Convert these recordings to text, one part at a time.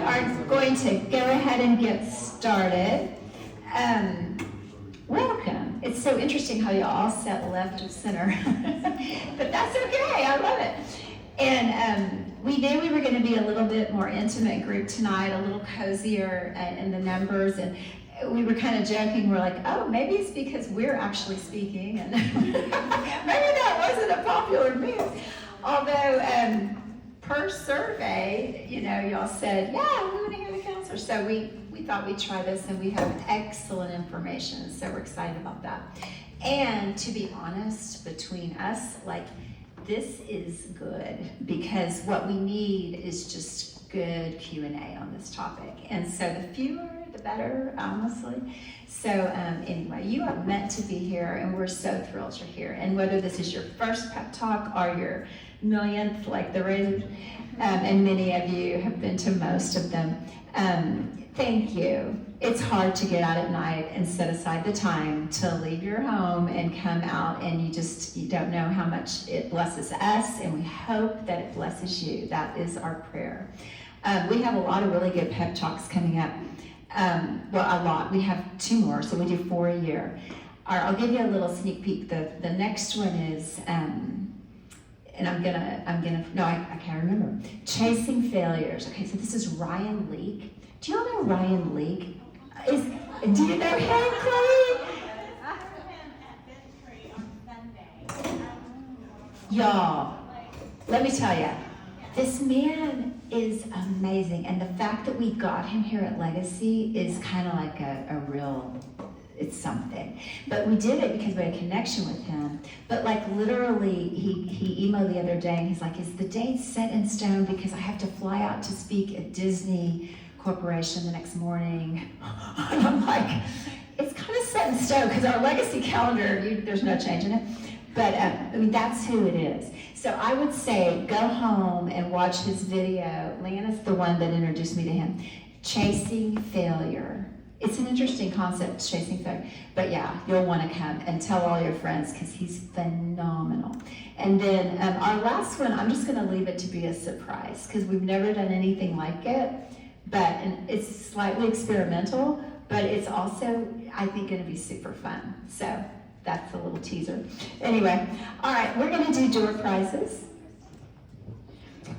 are going to go ahead and get started. Welcome. It's so interesting how you all sat left of center, but that's okay. I love it. And we knew we were going to be a little bit more intimate group tonight, a little cozier in the numbers, and we were kind of joking. We're like, oh, maybe it's because we're actually speaking, and maybe that wasn't a popular move. Although, per survey, y'all said, yeah, we want to hear the counselor. So we thought we'd try this, and we have excellent information, so we're excited about that. And to be honest, between us, this is good, because what we need is just good Q&A on this topic. And so the fewer, the better, honestly. So anyway, you are meant to be here, and we're so thrilled you're here. And whether this is your first pep talk or your millionth, like the Razors, and many of you have been to most of them, thank you. It's hard to get out at night and set aside the time to leave your home and come out, and you don't know how much it blesses us, and we hope that it blesses you. That is our prayer. We have a lot of really good pep talks coming up. Well, a lot. We have 2 more, so we do 4 a year. I'll give you a little sneak peek. The next one is, and I can't remember. Chasing Failures. Okay, so this is Ryan Leake. Do y'all know Ryan Leake? Do you know him, Chloe? Y'all, let me tell you, this man is amazing, and the fact that we got him here at Legacy is kind of like a real, it's something. But we did it because we had a connection with him. But literally, he emailed the other day, and he's like, is the date set in stone, because I have to fly out to speak at Disney Corporation the next morning. And I'm like, it's kind of set in stone, because our Legacy calendar, there's no change in it. But that's who it is. So I would say go home and watch his video. Lana's the one that introduced me to him. Chasing Failure. It's an interesting concept, chasing failure. But yeah, you'll want to come and tell all your friends, because he's phenomenal. And then our last one, I'm just going to leave it to be a surprise, because we've never done anything like it. And it's slightly experimental, but it's also, I think, going to be super fun. So that's a little teaser. Anyway, all right, we're going to do door prizes.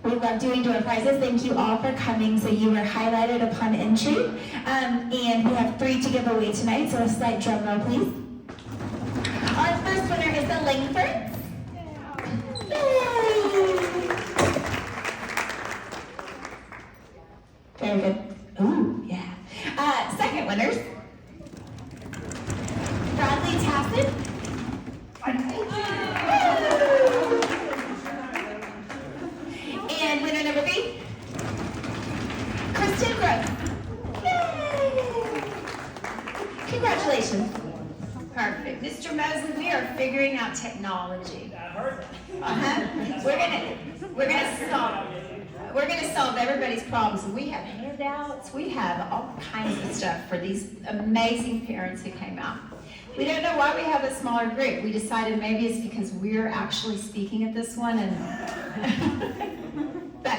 We love doing door prizes. Thank you all for coming. So you were highlighted upon entry. And we have 3 to give away tonight, so a slight drum roll, please. Our first winner is the Langfords. Yay! Very good. Ooh, yeah. Second winners, Bradley Tassin. And winner number 3, Kristen Grove. Yay! Congratulations. Perfect. Mr. Mosley, we are figuring out technology. We're gonna solve everybody's problems. We have handouts. We have all kinds of stuff for these amazing parents who came out. We don't know why we have a smaller group. We decided maybe it's because we're actually speaking at this one, but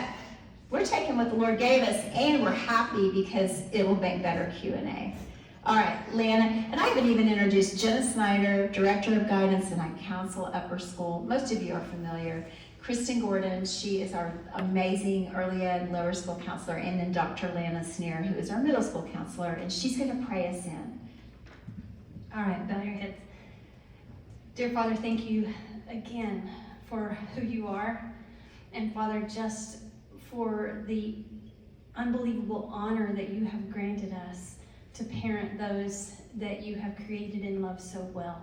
we're taking what the Lord gave us, and we're happy because it will make better Q&A. All right, Lana, and I haven't even introduced Jenna Snyder, Director of Guidance, and I counsel upper school. Most of you are familiar. Kristen Gordon, she is our amazing early ed lower school counselor, and then Dr. Lana Sneer, who is our middle school counselor, and she's going to pray us in. All right, bow your heads. Dear Father, thank you again for who you are, and Father, just for the unbelievable honor that you have granted us to parent those that you have created and loved so well.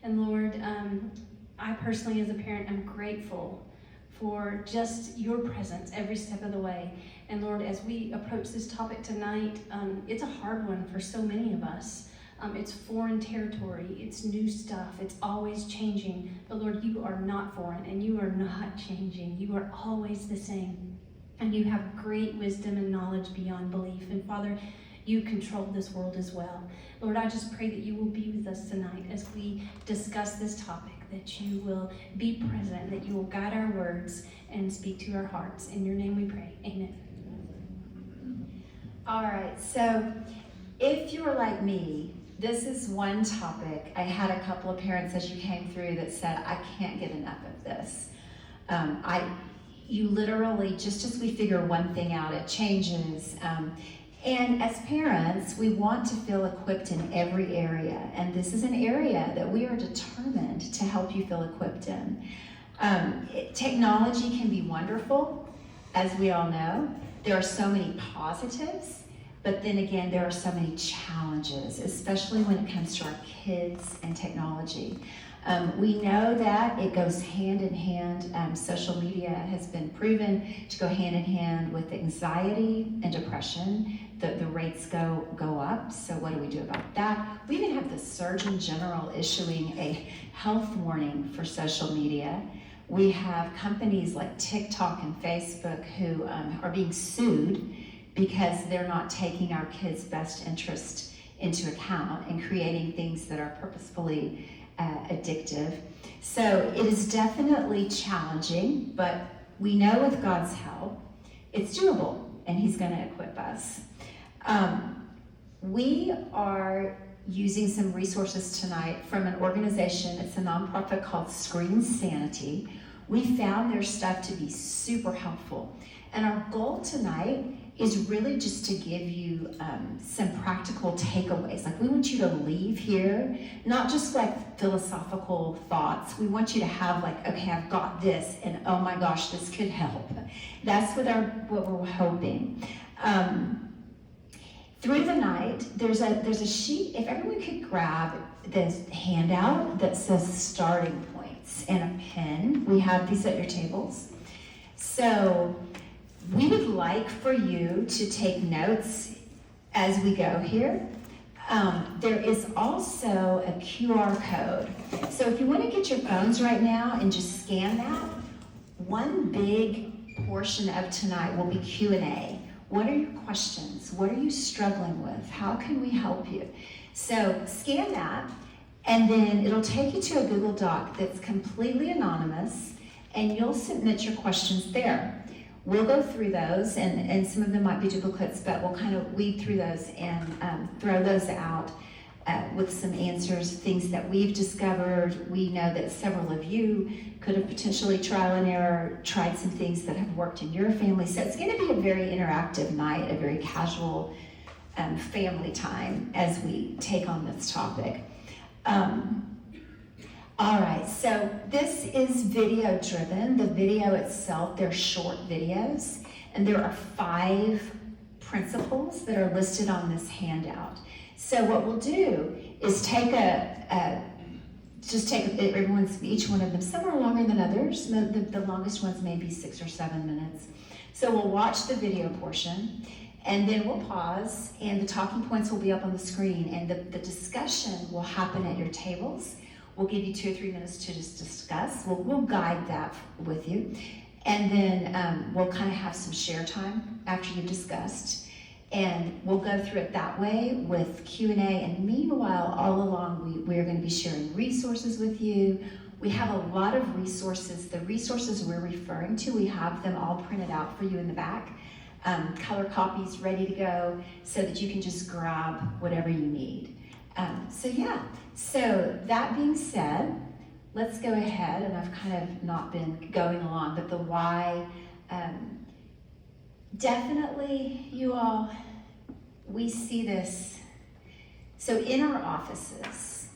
And Lord, I personally as a parent am grateful for just your presence every step of the way. And Lord, as we approach this topic tonight, it's a hard one for so many of us. It's foreign territory, it's new stuff, it's always changing. But Lord, you are not foreign and you are not changing. You are always the same. And you have great wisdom and knowledge beyond belief. And Father, you control this world as well. Lord, I just pray that you will be with us tonight as we discuss this topic, that you will be present, that you will guide our words and speak to our hearts. In your name we pray, amen. All right, so if you were like me, this is one topic. I had a couple of parents as you came through that said, I can't get enough of this. You literally, just as we figure one thing out, it changes. And as parents, we want to feel equipped in every area. And this is an area that we are determined to help you feel equipped in. Technology can be wonderful, as we all know. There are so many positives, but then again, there are so many challenges, especially when it comes to our kids and technology. We know that it goes hand in hand. Social media has been proven to go hand in hand with anxiety and depression. The rates go up, so what do we do about that? We even have the Surgeon General issuing a health warning for social media. We have companies like TikTok and Facebook who are being sued because they're not taking our kids' best interest into account and creating things that are purposefully addictive. So it is definitely challenging, but we know with God's help, it's doable, and He's going to equip us. We are using some resources tonight from an organization, it's a nonprofit called Screen Sanity. We found their stuff to be super helpful. And our goal tonight is really just to give you some practical takeaways. Like, we want you to leave here, not just like philosophical thoughts. We want you to have like, okay, I've got this, and oh my gosh, this could help. That's what we're hoping. Through the night, there's a sheet. If everyone could grab this handout that says starting points and a pen. We have these at your tables. So we would like for you to take notes as we go here. There is also a QR code. So if you want to get your phones right now and just scan that, one big portion of tonight will be Q&A. What are your questions? What are you struggling with? How can we help you? So scan that, and then it'll take you to a Google Doc that's completely anonymous, and you'll submit your questions there. We'll go through those, and some of them might be duplicates, but we'll kind of weed through those and throw those out with some answers, things that we've discovered. We know that several of you could have potentially trial and error, tried some things that have worked in your family. So it's going to be a very interactive night, a very casual family time as we take on this topic. All right, so this is video driven. The video itself, they're short videos, and there are 5 principles that are listed on this handout. So what we'll do is take each one of them. Some are longer than others. The longest ones may be 6 or 7 minutes. So we'll watch the video portion, and then we'll pause, and the talking points will be up on the screen, and the discussion will happen at your tables. We'll give you 2 or 3 minutes to just discuss. We'll guide that with you. And then we'll kind of have some share time after you've discussed. And we'll go through it that way with Q&A. And meanwhile, all along, we're going to be sharing resources with you. We have a lot of resources. The resources we're referring to, we have them all printed out for you in the back. Color copies ready to go so that you can just grab whatever you need. So that being said, let's go ahead, and I've kind of not been going along, but the why, definitely you all, we see this. So in our offices,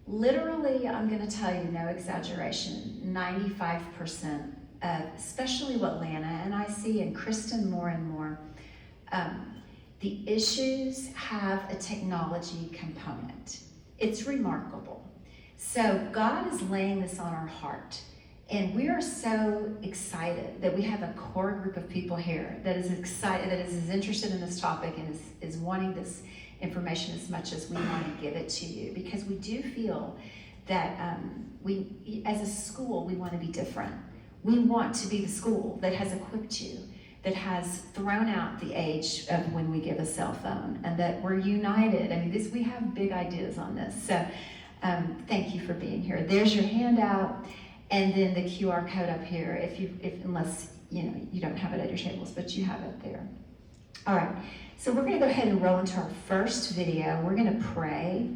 literally, I'm going to tell you, no exaggeration, 95% of, especially what Lana and I see, and Kristen more and more, the issues have a technology component. It's remarkable. So God is laying this on our heart. And we are so excited that we have a core group of people here that is excited, that is as interested in this topic and is wanting this information as much as we want to give it to you. Because we do feel that we, as a school, we want to be different. We want to be the school that has equipped you, that has thrown out the age of when we give a cell phone, and that we're united. I mean, we have big ideas on this. So thank you for being here. There's your handout, and then the QR code up here, unless you don't have it at your tables, but you have it there. All right, so we're going to go ahead and roll into our first video. We're going to pray.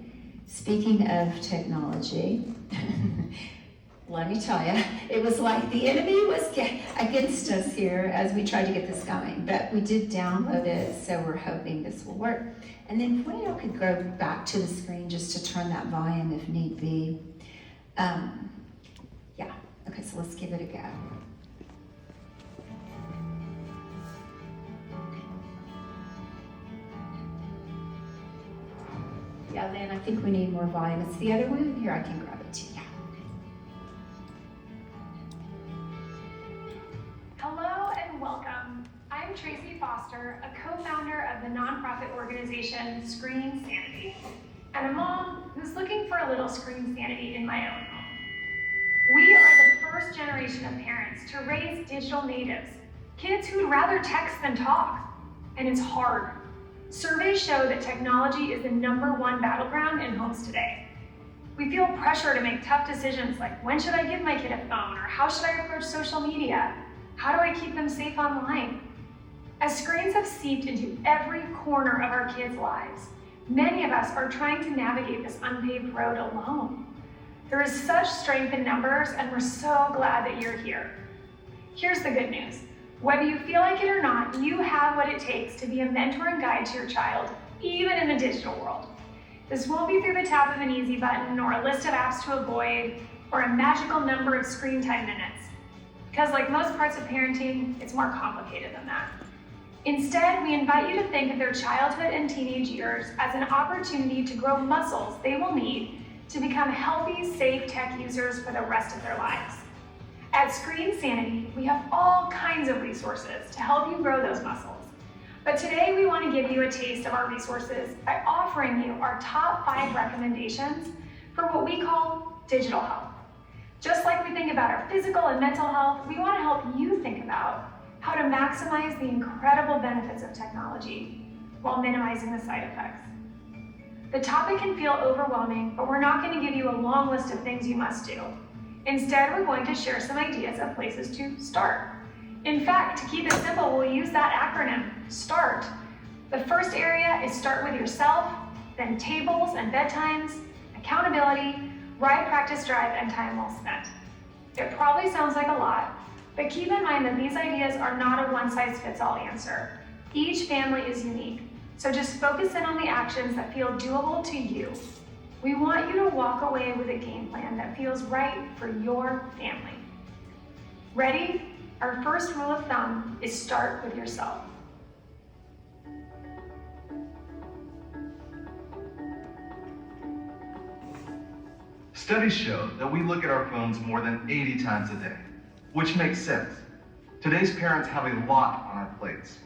Speaking of technology, let me tell you, it was like the enemy was against us here as we tried to get this going, but we did download it, so we're hoping this will work. And then if one of y'all could go back to the screen just to turn that volume if need be. Yeah, okay, so let's give it a go. Yeah, then I think we need more volume. It's the other one. Here, I can grab it too. Yeah. Hello and welcome. I'm Tracy Foster, a co-founder of the nonprofit organization Screen Sanity, and a mom who's looking for a little screen sanity in my own home. We are the first generation of parents to raise digital natives, kids who'd rather text than talk, and it's hard. Surveys show that technology is the #1 battleground in homes today. We feel pressure to make tough decisions like when should I give my kid a phone, or how should I approach social media? How do I keep them safe online? As screens have seeped into every corner of our kids' lives, many of us are trying to navigate this unpaved road alone. There is such strength in numbers, and we're so glad that you're here. Here's the good news. Whether you feel like it or not, you have what it takes to be a mentor and guide to your child, even in the digital world. This won't be through the tap of an easy button or a list of apps to avoid or a magical number of screen time minutes. Because like most parts of parenting, it's more complicated than that. Instead, we invite you to think of their childhood and teenage years as an opportunity to grow muscles they will need to become healthy, safe tech users for the rest of their lives. At Screen Sanity, we have all kinds of resources to help you grow those muscles. But today we want to give you a taste of our resources by offering you our top 5 recommendations for what we call digital health. Just like we think about our physical and mental health, we want to help you think about how to maximize the incredible benefits of technology while minimizing the side effects. The topic can feel overwhelming, but we're not going to give you a long list of things you must do. Instead, we're going to share some ideas of places to start. In fact, to keep it simple, we'll use that acronym, START. The first area is start with yourself, then tables and bedtimes, accountability, ride, practice, drive, and time well spent. It probably sounds like a lot, but keep in mind that these ideas are not a one-size-fits-all answer. Each family is unique, so just focus in on the actions that feel doable to you. We want you to walk away with a game plan that feels right for your family. Ready? Our first rule of thumb is start with yourself. Studies show that we look at our phones more than 80 times a day, which makes sense. Today's parents have a lot on our plates.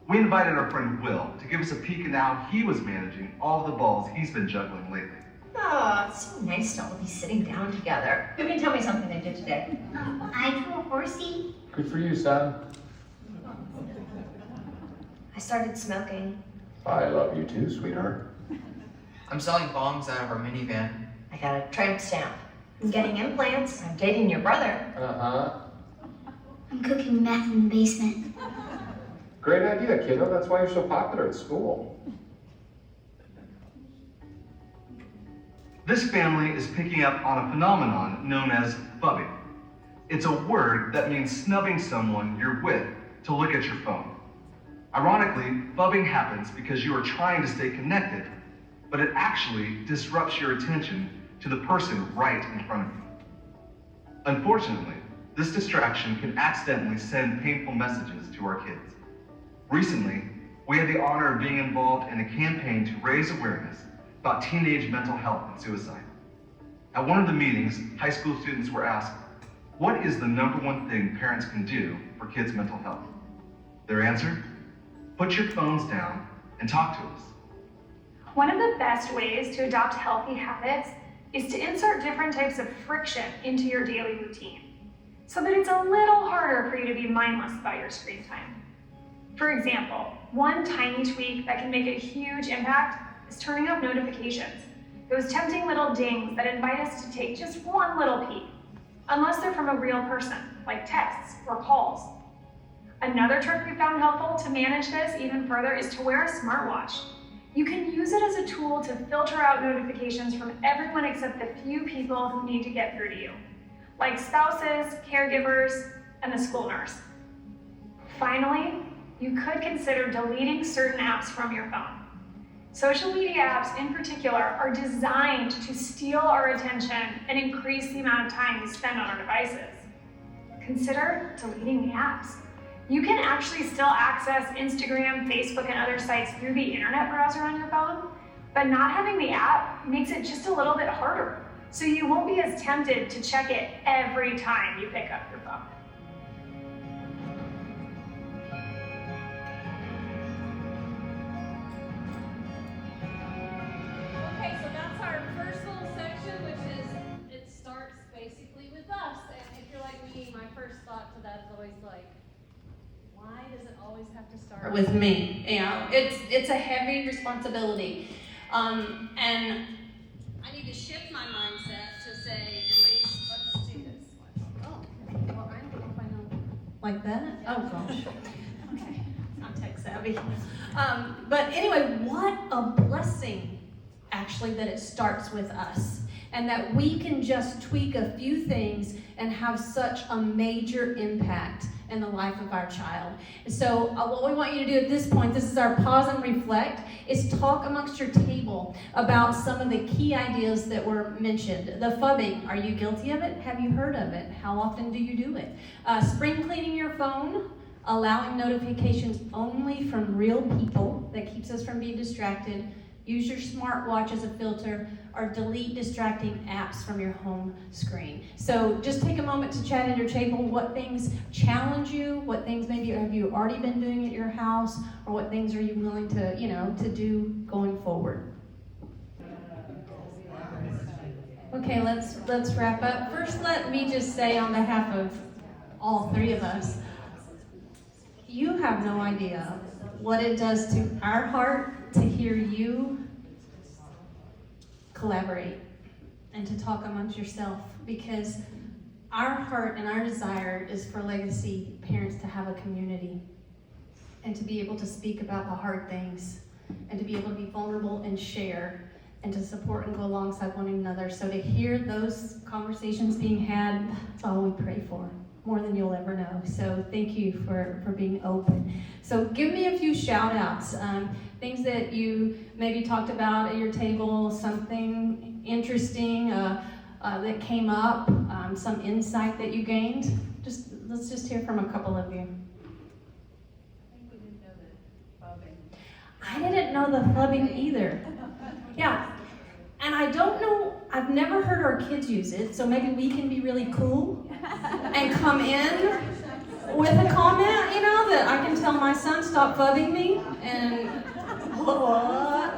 We invited our friend Will to give us a peek at how he was managing all the balls he's been juggling lately. Oh, it's so nice to all be sitting down together. Who can tell me something they did today? I drew a horsey. Good for you, son. I started smoking. I love you too, sweetheart. I'm selling bombs out of our minivan. I got a tramp stamp. I'm getting implants. I'm dating your brother. Uh-huh. I'm cooking meth in the basement. Great idea, kiddo. That's why you're so popular at school. This family is picking up on a phenomenon known as bubbing. It's a word that means snubbing someone you're with to look at your phone. Ironically, bubbing happens because you are trying to stay connected, but it actually disrupts your attention to the person right in front of you. Unfortunately, this distraction can accidentally send painful messages to our kids. Recently, we had the honor of being involved in a campaign to raise awareness about teenage mental health and suicide. At one of the meetings, high school students were asked, what is the #1 thing parents can do for kids' mental health? Their answer? Put your phones down and talk to us. One of the best ways to adopt healthy habits is to insert different types of friction into your daily routine, so that it's a little harder for you to be mindless about your screen time. For example, one tiny tweak that can make a huge impact is turning off notifications, those tempting little dings that invite us to take just one little peek, unless they're from a real person, like texts or calls. Another trick we found helpful to manage this even further is to wear a smartwatch. You can use it as a tool to filter out notifications from everyone except the few people who need to get through to you, like spouses, caregivers, and the school nurse. Finally, you could consider deleting certain apps from your phone. Social media apps in particular are designed to steal our attention and increase the amount of time we spend on our devices. Consider deleting the apps. You can actually still access Instagram, Facebook, and other sites through the internet browser on your phone, but not having the app makes it just a little bit harder. So you won't be as tempted to check it every time you pick up your phone. Okay, so that's our first little section, which is, it starts basically with us. And if you're like me, my first thought to that is always like, why does it always have to start with me? You know, it's a heavy responsibility. And I need to shift my mindset to say, at least, let's do this. Oh, well, I don't know if I know. Like that? Oh, gosh. Okay, I'm tech savvy. But anyway, what a blessing, actually, that it starts with us. And that we can just tweak a few things and have such a major impact in the life of our child. And so what we want you to do at this point, this is our pause and reflect, is talk amongst your table about some of the key ideas that were mentioned. The phubbing, are you guilty of it? Have you heard of it? How often do you do it? Spring cleaning your phone, allowing notifications only from real people, that keeps us from being distracted. Use your smartwatch as a filter, or delete distracting apps from your home screen. So just take a moment to chat at your table. What things challenge you? What things maybe have you already been doing at your house? Or what things are you willing to, to do going forward? Okay, let's wrap up. First, let me just say on behalf of all three of us, you have no idea what it does to our heart to hear you collaborate and to talk amongst yourself, because our heart and our desire is for Legacy parents to have a community and to be able to speak about the hard things and to be able to be vulnerable and share and to support and go alongside one another. So to hear those conversations being had, that's all we pray for, more than you'll ever know. So thank you for being open. So give me a few shout outs. Things that you maybe talked about at your table, something interesting that came up, some insight that you gained. Let's just hear from a couple of you. I think we didn't know the phubbing. I didn't know the phubbing either. Yeah, and I don't know, I've never heard our kids use it, so maybe we can be really cool and come in with a comment, that I can tell my son, stop phubbing me, and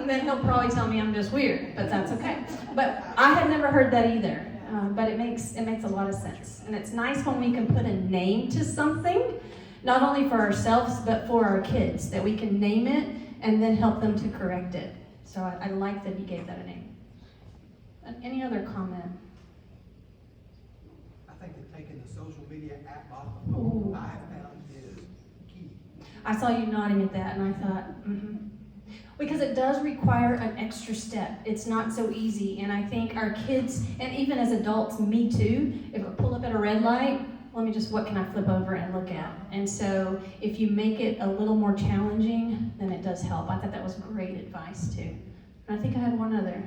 then he'll probably tell me I'm just weird, but that's okay. But I had never heard that either, but it makes a lot of sense. And it's nice when we can put a name to something, not only for ourselves, but for our kids, that we can name it and then help them to correct it. So I like that he gave that a name. Any other comment? I think that taking the social media app off the phone, I have found is key. I saw you nodding at that, and I thought, Because it does require an extra step. It's not so easy, and I think our kids, and even as adults, me too, if I pull up at a red light, what can I flip over and look at? And so if you make it a little more challenging, then it does help. I thought that was great advice too. And I think I had one other.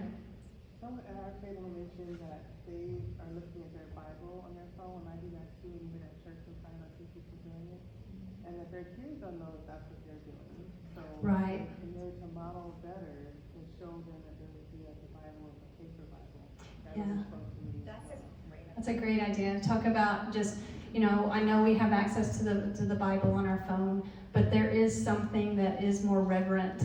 Someone at our table mentioned that they are looking at their Bible on their phone, and I do that too, even at church sometimes I see people doing it. And that their kids don't know if that's what they're doing. So Right. in order to model better and show them that there would be the Bible, a paper Bible. Yeah. That's a great idea. That's a great idea. Talk about just, I know we have access to the Bible on our phone, but there is something that is more reverent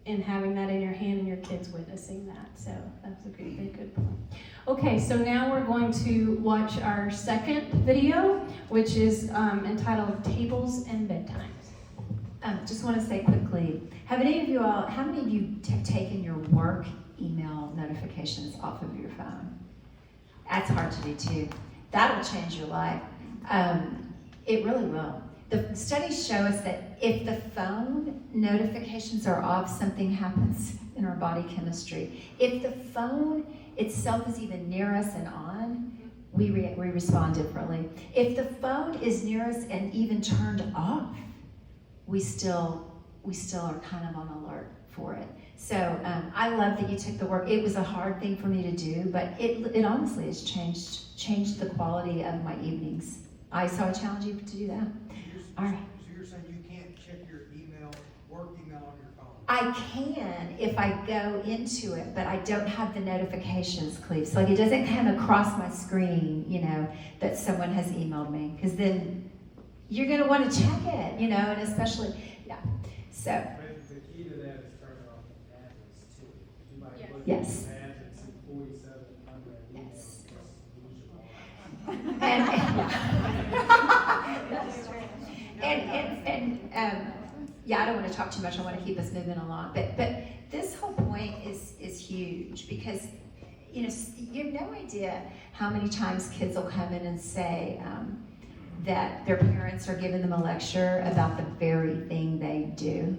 in having that in your hand and your kids witnessing that. So that's a very good point. Okay, so now we're going to watch our second video, which is entitled Tables and Bedtimes. Just want to say quickly, how many of you have taken your work email notifications off of your phone? That's hard to do too. That'll change your life. It really will. the studies show us that if the phone notifications are off, something happens in our body chemistry. If the phone itself is even near us and on, we respond differently. If the phone is near us and even turned off, we still are kind of on alert for it. So I love that you took the work. It was a hard thing for me to do, but it honestly has changed the quality of my evenings. I challenge you to do that. All right. So you're saying you can't check your email, work email on your phone? I can if I go into it, but I don't have the notifications, Cleve. So like it doesn't come across my screen, that someone has emailed me, because then you're going to want to check it, and especially, yeah. So. The key to that is turning off ads too. You might look Yes. at ads and see 4,700 emails. Yeah, I don't want to talk too much. I want to keep us moving along. But this whole point is huge because you have no idea how many times kids will come in and say that their parents are giving them a lecture about the very thing they do.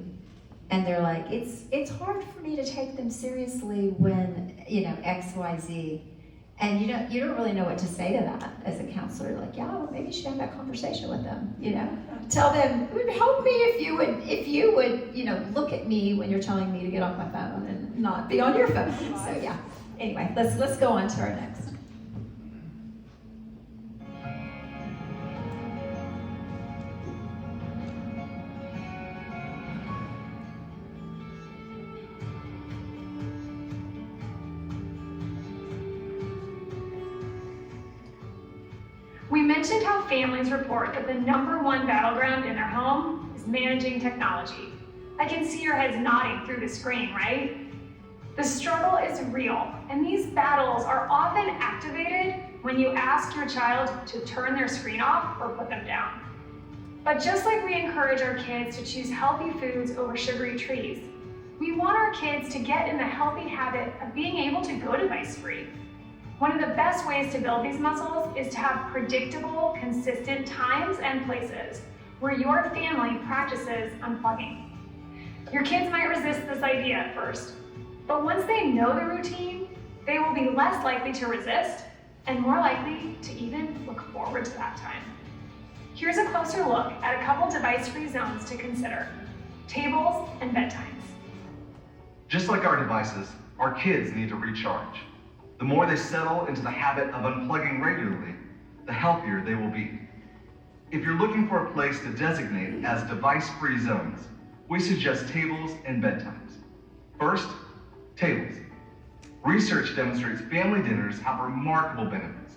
And they're like, it's hard for me to take them seriously when, X, Y, Z. And you don't really know what to say to that as a counselor. Like, yeah, well, maybe you should have that conversation with them, Tell them, it would help me if you would, look at me when you're telling me to get off my phone and not be on your phone. So yeah, anyway, let's go on to our next. We mentioned how families report that the #1 battleground in their home is managing technology. I can see your heads nodding through the screen, right? The struggle is real, and these battles are often activated when you ask your child to turn their screen off or put them down. But just like we encourage our kids to choose healthy foods over sugary treats, we want our kids to get in the healthy habit of being able to go device-free. One of the best ways to build these muscles is to have predictable, consistent times and places where your family practices unplugging. Your kids might resist this idea at first, but once they know the routine, they will be less likely to resist and more likely to even look forward to that time. Here's a closer look at a couple device-free zones to consider: tables and bedtimes. Just like our devices, our kids need to recharge. The more they settle into the habit of unplugging regularly, the healthier they will be. If you're looking for a place to designate as device-free zones, we suggest tables and bedtimes. First, tables. Research demonstrates family dinners have remarkable benefits.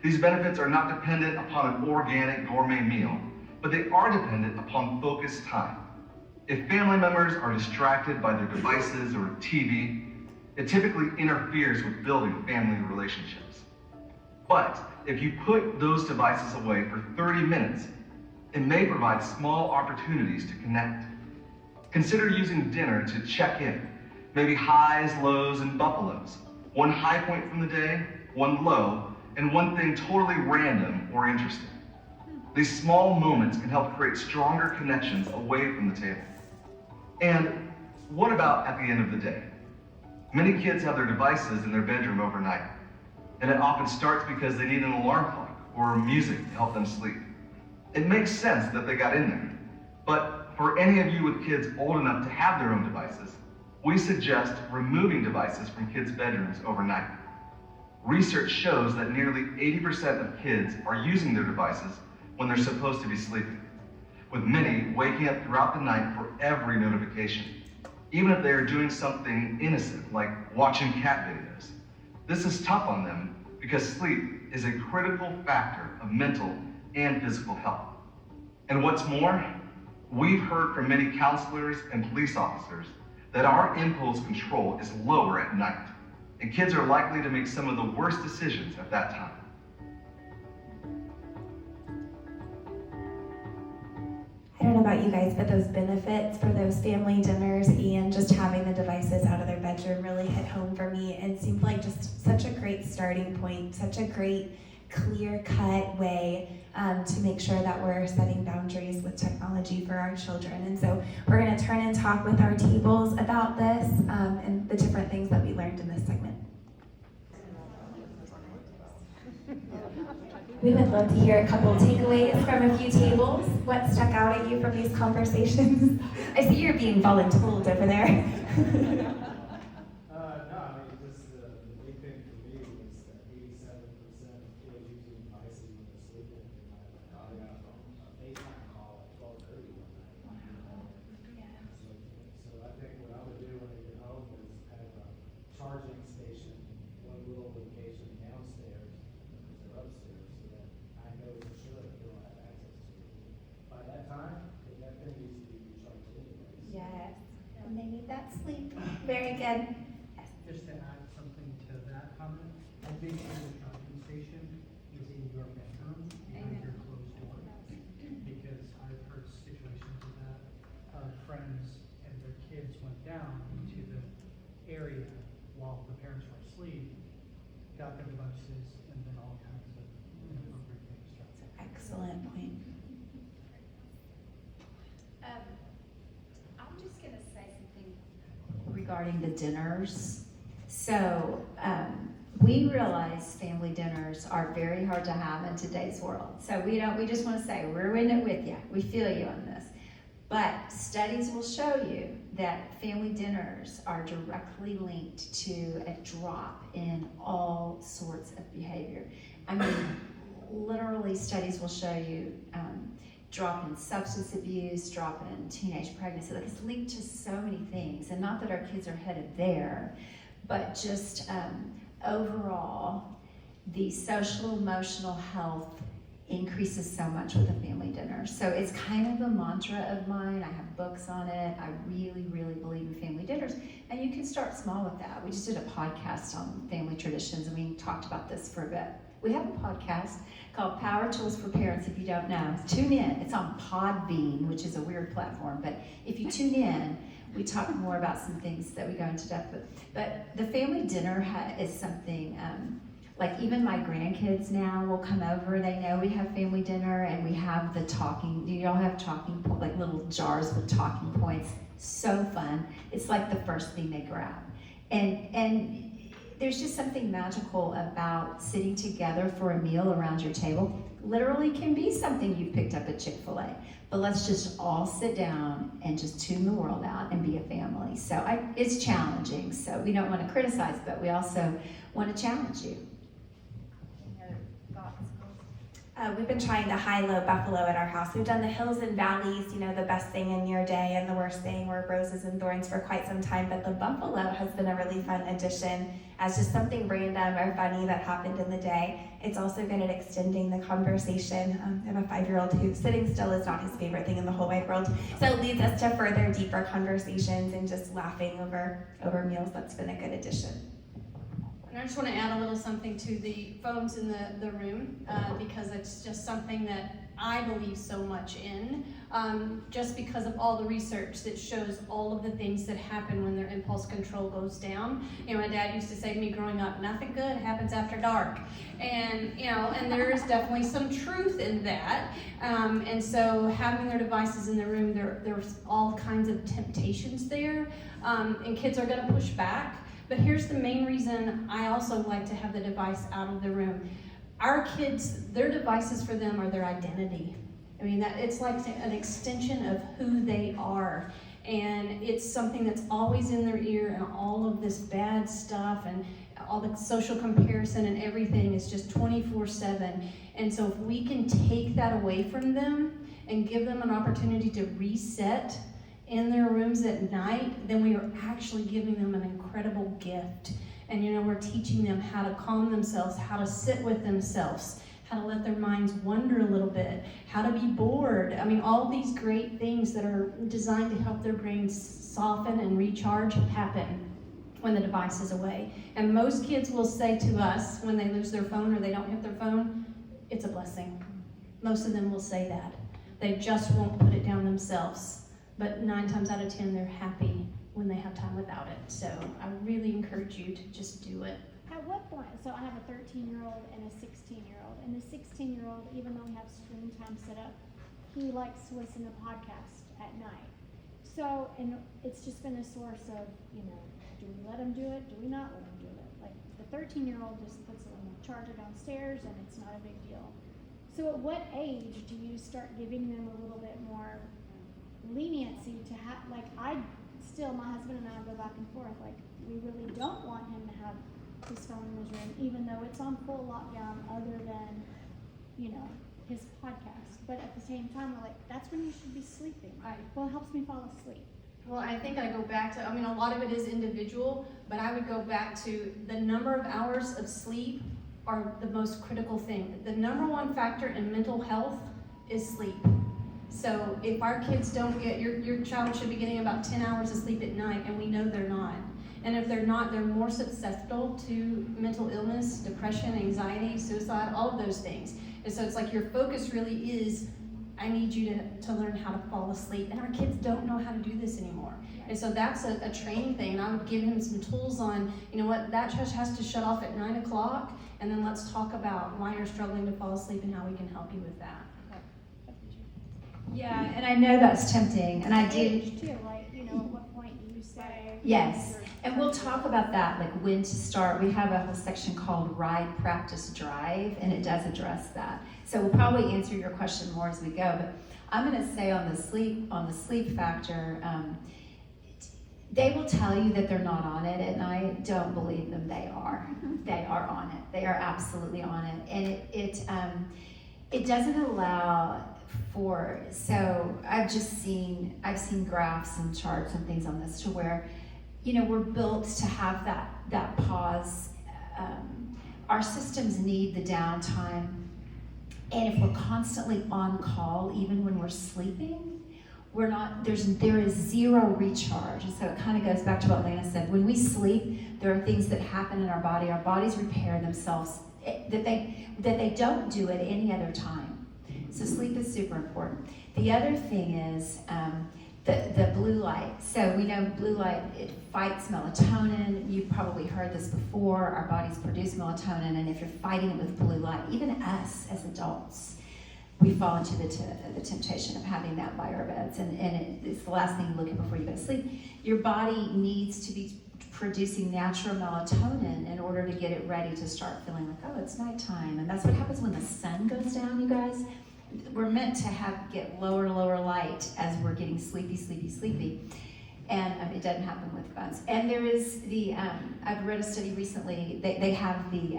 These benefits are not dependent upon an organic gourmet meal, but they are dependent upon focused time. If family members are distracted by their devices or TV, it typically interferes with building family relationships. But if you put those devices away for 30 minutes, it may provide small opportunities to connect. Consider using dinner to check in, maybe highs, lows, and buffaloes. One high point from the day, one low, and one thing totally random or interesting. These small moments can help create stronger connections away from the table. And what about at the end of the day? Many kids have their devices in their bedroom overnight, and it often starts because they need an alarm clock or music to help them sleep. It makes sense that they got in there, but for any of you with kids old enough to have their own devices, we suggest removing devices from kids' bedrooms overnight. Research shows that nearly 80% of kids are using their devices when they're supposed to be sleeping, with many waking up throughout the night for every notification, even if they are doing something innocent like watching cat videos. This is tough on them because sleep is a critical factor of mental and physical health. And what's more, we've heard from many counselors and police officers that our impulse control is lower at night, and kids are likely to make some of the worst decisions at that time. I don't know about you guys, but those benefits for those family dinners and just having the devices out of their bedroom really hit home for me and seemed like just such a great starting point, such a great clear-cut way to make sure that we're setting boundaries with technology for our children. And so we're going to turn and talk with our tables about this and the different things that we learned in this segment. We would love to hear a couple takeaways from a few tables. What stuck out at you from these conversations? I see you're being voluntold over there. No, I mean, just the big thing for me was that 87% of kids using devices when they're sleeping. And I got a FaceTime call at 12:30 one night. So I think what I would do when I get home is have a charging station, one little location downstairs or upstairs, so that I know for sure that they don't have access to it. By that time, that thing needs to be recharged anyway. Yes, and they need that sleep. Very good. Just to add something to that comment, I think the charging station is in your bedroom, behind your closed door. Because I've heard situations of that, friends and their kids went down into the area while the parents were asleep, got their devices, and then all kinds of inappropriate things started. Excellent point. I'm just going to say something regarding the dinners. So we realize family dinners are very hard to have in today's world. So we just want to say we're in it with you. We feel you on this. But studies will show you that family dinners are directly linked to a drop in all sorts of behavior. I mean, literally studies will show you drop in substance abuse, drop in teenage pregnancy. Like, it's linked to so many things, and not that our kids are headed there, but just overall, the social emotional health increases so much with a family dinner. So it's kind of a mantra of mine. I have books on it. I really, really believe in family dinners. And you can start small with that. We just did a podcast on family traditions, and we talked about this for a bit. We have a podcast called Power Tools for Parents, if you don't know. Tune in. It's on Podbean, which is a weird platform. But if you tune in, we talk more about some things that we go into depth with. But the family dinner is something, like even my grandkids now will come over. They know we have family dinner, and we have the talking. You all have talking points, like little jars with talking points. So fun. It's like the first thing they grab. And there's just something magical about sitting together for a meal around your table. Literally can be something you've picked up at Chick-fil-A. But let's just all sit down and just tune the world out and be a family. So it's challenging. So we don't want to criticize, but we also want to challenge you. We've been trying to high-low buffalo at our house. We've done the hills and valleys, the best thing in your day and the worst thing, or roses and thorns for quite some time. But the buffalo has been a really fun addition as just something random or funny that happened in the day. It's also good at extending the conversation. I have a 5-year-old who sitting still is not his favorite thing in the whole wide world. So it leads us to further, deeper conversations and just laughing over meals. That's been a good addition. And I just want to add a little something to the phones in the room because it's just something that I believe so much in, just because of all the research that shows all of the things that happen when their impulse control goes down. My dad used to say to me growing up, nothing good happens after dark. And, and there is definitely some truth in that. And so having their devices in the room, there's all kinds of temptations there, and kids are going to push back. But here's the main reason I also like to have the device out of the room. Our kids, their devices for them are their identity. I mean, it's like an extension of who they are. And it's something that's always in their ear, and all of this bad stuff and all the social comparison and everything is just 24/7. And so if we can take that away from them and give them an opportunity to reset in their rooms at night, then we are actually giving them an incredible gift. And we're teaching them how to calm themselves, how to sit with themselves, how to let their minds wander a little bit, how to be bored. I mean, all these great things that are designed to help their brains soften and recharge happen when the device is away. And most kids will say to us when they lose their phone or they don't have their phone, it's a blessing. Most of them will say that. They just won't put it down themselves. But 9 times out of 10, they're happy when they have time without it. So I really encourage you to just do it. at what point, so I have a 13-year-old and a 16-year-old, and the 16-year-old, even though we have screen time set up, he likes to listen to podcasts at night. So, and it's just been a source of, do we let him do it? Do we not let him do it? Like, the 13-year-old just puts it on the charger downstairs and it's not a big deal. So at what age do you start giving them a little bit more leniency to have, like, my husband and I go back and forth, like, we really don't want him to have his phone in his room, even though it's on full lockdown other than, his podcast. But at the same time, we're like, that's when you should be sleeping. Well, it helps me fall asleep. Well, I think I go back to, a lot of it is individual, but I would go back to the number of hours of sleep are the most critical thing. The number one factor in mental health is sleep. So if our kids don't get, your child should be getting about 10 hours of sleep at night, and we know they're not. And if they're not, they're more susceptible to mental illness, depression, anxiety, suicide, all of those things. And so it's like your focus really is, I need you to learn how to fall asleep. And our kids don't know how to do this anymore. And so that's a training thing. And I would give him some tools on, that trash has to shut off at 9 o'clock. And then let's talk about why you're struggling to fall asleep and how we can help you with that. Yeah, and I know that's tempting. And I do. Age too, like, at what point do you say? Yes, and we'll talk about that, like when to start. We have a whole section called Ride, Practice, Drive, and it does address that. So we'll probably answer your question more as we go, but I'm gonna say on the sleep factor, they will tell you that they're not on it at night. Don't believe them, they are. They are on it, they are absolutely on it. And it doesn't allow so I've seen graphs and charts and things on this to where, we're built to have that pause. Our systems need the downtime. And if we're constantly on call, even when we're sleeping, there is zero recharge. And so it kind of goes back to what Lana said. When we sleep, there are things that happen in our body. Our bodies repair themselves that they don't do at any other time. So sleep is super important. The other thing is the blue light. So we know blue light, it fights melatonin. You've probably heard this before. Our bodies produce melatonin, and if you're fighting it with blue light, even us as adults, we fall into the temptation of having that by our beds, and it's the last thing you look at before you go to sleep. Your body needs to be producing natural melatonin in order to get it ready to start feeling like, oh, it's nighttime. And that's what happens when the sun goes down, you guys. We're meant to get lower light as we're getting sleepy. And it doesn't happen with phones. And there is I've read a study recently, they have the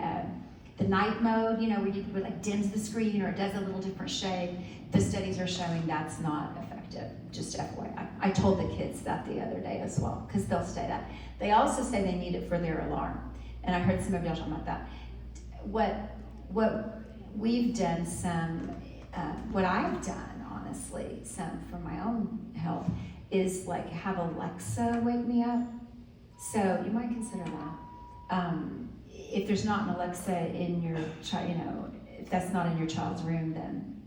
night mode, where you like dims the screen or it does a little different shade. The studies are showing that's not effective, just FYI. I told the kids that the other day as well, because they'll say that. They also say they need it for their alarm. And I heard some of y'all talking about that. What we've done what I've done, honestly, some for my own health, is like have Alexa wake me up. So you might consider that. If there's not an Alexa in your if that's not in your child's room, then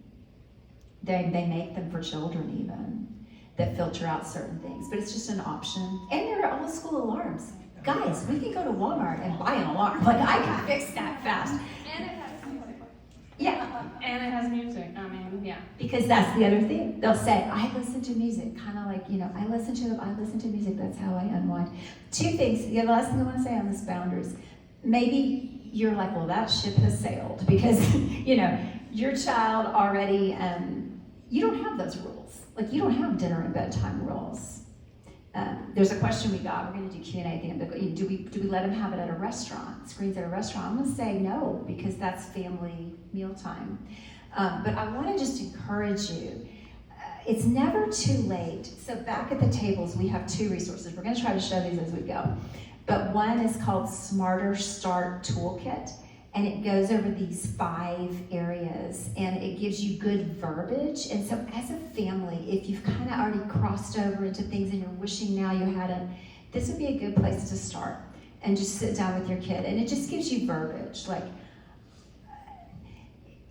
they make them for children even that filter out certain things. But it's just an option. And there are old school alarms. Guys, we can go to Walmart and buy an alarm. Like I can fix that fast. And it has music. Yeah, and it has music. Yeah. Because that's the other thing. They'll say, I listen to music, kind of like, I listen to music, that's how I unwind. Two things, the last thing I want to say on this boundaries, maybe you're like, well, that ship has sailed because, your child already, you don't have those rules. Like you don't have dinner and bedtime rules. There's a question we got, we're gonna do Q&A at the end, but do we let them have it at a restaurant, screens at a restaurant? I'm gonna say no, because that's family mealtime. But I wanna just encourage you, it's never too late. So back at the tables, we have two resources. We're gonna try to show these as we go. But one is called Smarter Start Toolkit, and it goes over these 5 areas, and it gives you good verbiage. And so as a family, if you've kind of already crossed over into things and you're wishing now you hadn't, this would be a good place to start and just sit down with your kid. And it just gives you verbiage, like,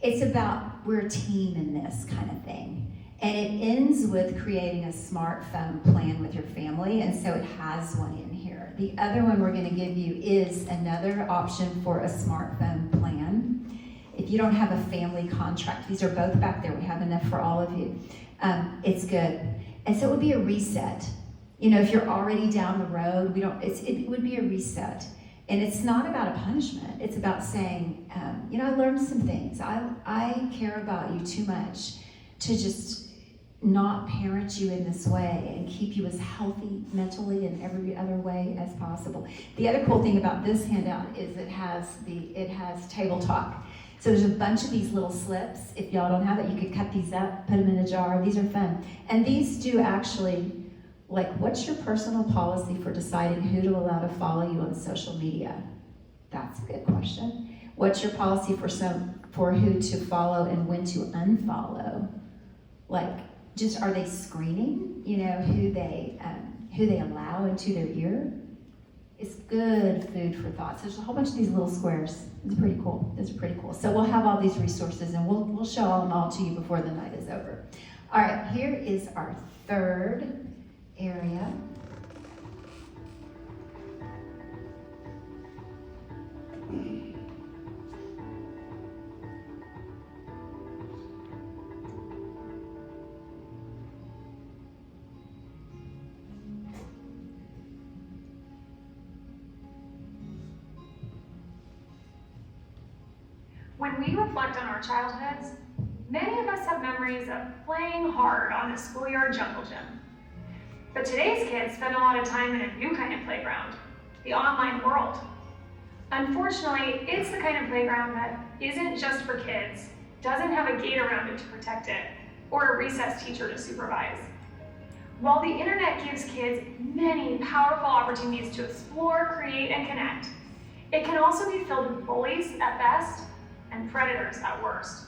it's about we're a team in this kind of thing. And it ends with creating a smartphone plan with your family, and so it has one in here The other one we're gonna give you is another option for a smartphone plan. If you don't have a family contract, these are both back there, we have enough for all of you. It's good. And so it would be a reset. You know, if you're already down the road, it would be a reset. And it's not about a punishment. It's about saying, you know, I learned some things. I care about you too much to just not parent you in this way and keep you as healthy mentally in every other way as possible. The other cool thing about this handout is it has table talk. So there's a bunch of these little slips. If y'all don't have it, you could cut these up, put them in a jar. These are fun. And these do actually, like, what's your personal policy for deciding who to allow to follow you on social media? That's a good question. What's your policy for who to follow and when to unfollow? Like, just are they screening, you know, who they allow into their ear? It's good food for thought. So there's a whole bunch of these little squares. It's pretty cool. It's pretty cool. So we'll have all these resources and we'll show them all to you before the night is over. All right, here is our third area. When we reflect on our childhoods, many of us have memories of playing hard on the schoolyard jungle gym. But today's kids spend a lot of time in a new kind of playground, the online world. Unfortunately, it's the kind of playground that isn't just for kids, doesn't have a gate around it to protect it, or a recess teacher to supervise. While the internet gives kids many powerful opportunities to explore, create, and connect, it can also be filled with bullies at best and predators at worst.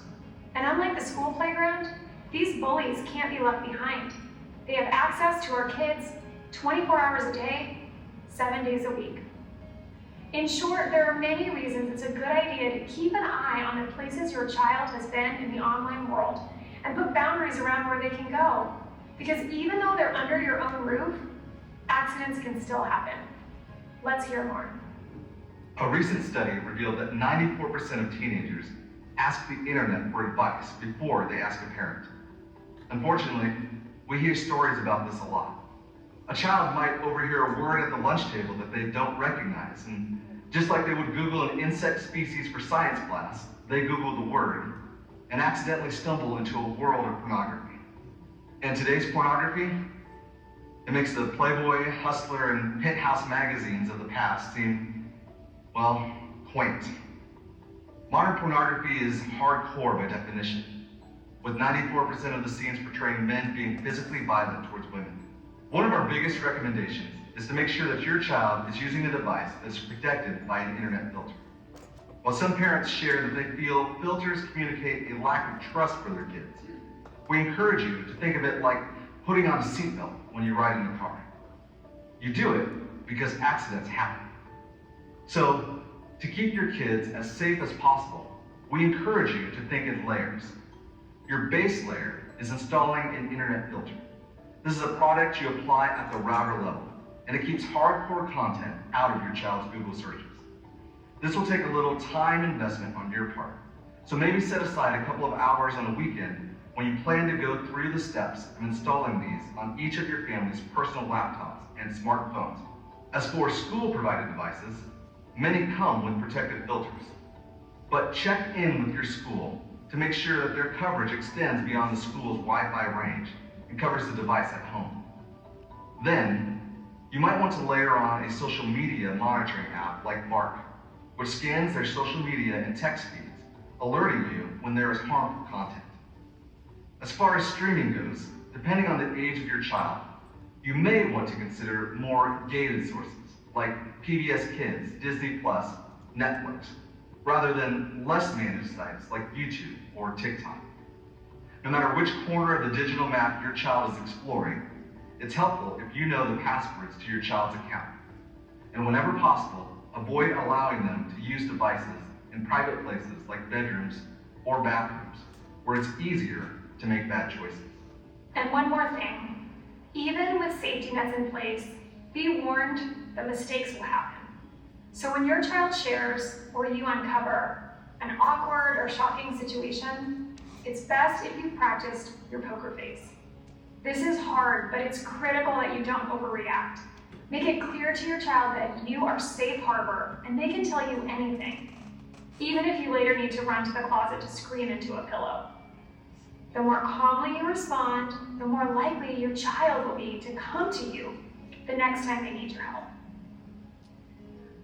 And unlike the school playground, these bullies can't be left behind. They have access to our kids 24 hours a day, 7 days a week. In short, there are many reasons it's a good idea to keep an eye on the places your child has been in the online world and put boundaries around where they can go. Because even though they're under your own roof, accidents can still happen. Let's hear more. A recent study revealed that 94% of teenagers ask the internet for advice before they ask a parent. Unfortunately, we hear stories about this a lot. A child might overhear a word at the lunch table that they don't recognize, and just like they would Google an insect species for science class, they Google the word and accidentally stumble into a world of pornography. And today's pornography, it makes the Playboy, Hustler, and Penthouse magazines of the past seem, well, quaint. Modern pornography is hardcore by definition, with 94% of the scenes portraying men being physically violent towards women. One of our biggest recommendations is to make sure that your child is using a device that's protected by an internet filter. While some parents share that they feel filters communicate a lack of trust for their kids, we encourage you to think of it like putting on a seatbelt when you ride in the car. You do it because accidents happen. So, to keep your kids as safe as possible, we encourage you to think in layers. Your base layer is installing an internet filter. This is a product you apply at the router level, and it keeps hardcore content out of your child's Google searches. This will take a little time investment on your part, so maybe set aside a couple of hours on a weekend when you plan to go through the steps of installing these on each of your family's personal laptops and smartphones. As for school-provided devices, many come with protected filters, but check in with your school to make sure that their coverage extends beyond the school's Wi-Fi range and covers the device at home. Then, you might want to layer on a social media monitoring app like Bark, which scans their social media and text feeds, alerting you when there is harmful content. As far as streaming goes, depending on the age of your child, you may want to consider more gated sources like PBS Kids, Disney+, Netflix, rather than less managed sites like YouTube or TikTok. No matter which corner of the digital map your child is exploring, it's helpful if you know the passwords to your child's account. And whenever possible, avoid allowing them to use devices in private places like bedrooms or bathrooms, where it's easier to make bad choices. And one more thing, even with safety nets in place, Be warned that mistakes will happen. So when your child shares or you uncover an awkward or shocking situation, it's best if you've practiced your poker face. This is hard, but it's critical that you don't overreact. Make it clear to your child that you are safe harbor and they can tell you anything, even if you later need to run to the closet to scream into a pillow. The more calmly you respond, the more likely your child will be to come to you the next time they need your help.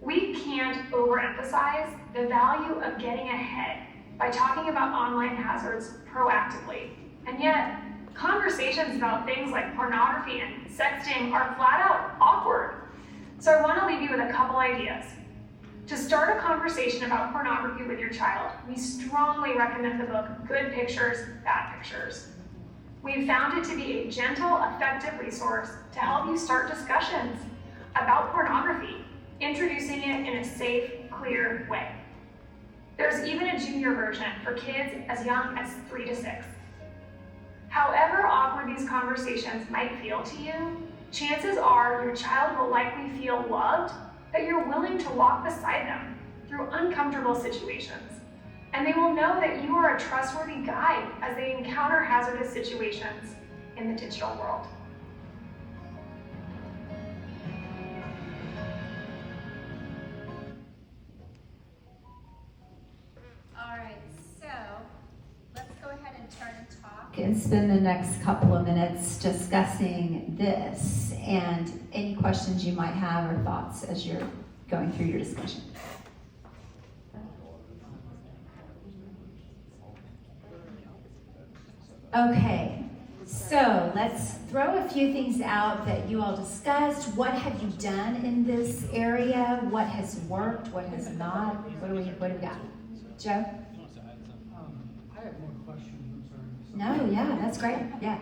We can't overemphasize the value of getting ahead by talking about online hazards proactively. And yet, conversations about things like pornography and sexting are flat out awkward. So I want to leave you with a couple ideas. To start a conversation about pornography with your child, we strongly recommend the book Good Pictures, Bad Pictures. We've found it to be a gentle, effective resource to help you start discussions about pornography, introducing it in a safe, clear way. There's even a junior version for kids as young as 3 to 6. However awkward these conversations might feel to you, chances are your child will likely feel loved, that you're willing to walk beside them through uncomfortable situations. And they will know that you are a trustworthy guide as they encounter hazardous situations in the digital world. All right, so let's go ahead and turn and talk and spend the next couple of minutes discussing this and any questions you might have or thoughts as you're going through your discussion. Okay, so let's throw a few things out that you all discussed. What have you done in this area? What has worked? What has not? What do we got? Joe? I have more questions, I'm sorry. No, yeah, that's great, yeah.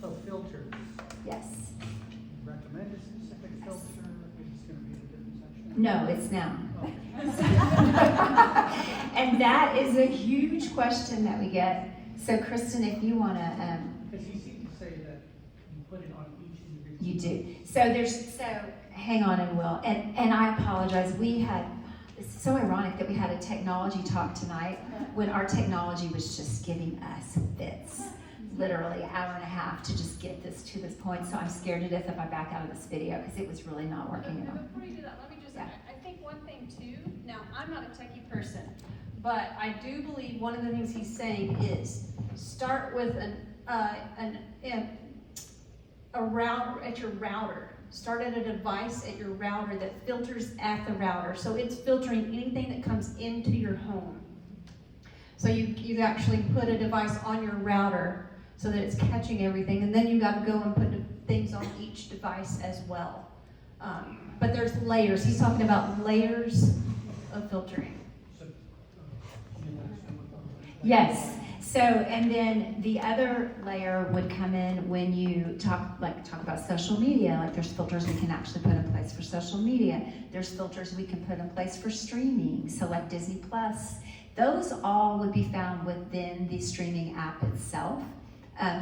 So filters. Yes. Recommend a specific filter, it's gonna be in a different section? No, it's now. And that is a huge question that we get. So Kristen, if you wanna, Because you seem to say that you put it on each individual. you do. So hang on and Will, and I apologize, it's so ironic that we had a technology talk tonight when our technology was just giving us fits. Literally an hour and a half to just get this to this point. So I'm scared to death if I back out of this video because it was really not working at all. Before you do that, let me just, I think one thing too, now I'm not a techie person, but I do believe one of the things he's saying is start with a router at your router. Start at a device at your router that filters at the router. So it's filtering anything that comes into your home. So you actually put a device on your router so that it's catching everything, and then you got to go and put things on each device as well. But there's layers. He's talking about layers of filtering. Yes. So, and then the other layer would come in when you talk about social media. Like there's filters we can actually put in place for social media. There's filters we can put in place for streaming. So like Disney Plus, those all would be found within the streaming app itself.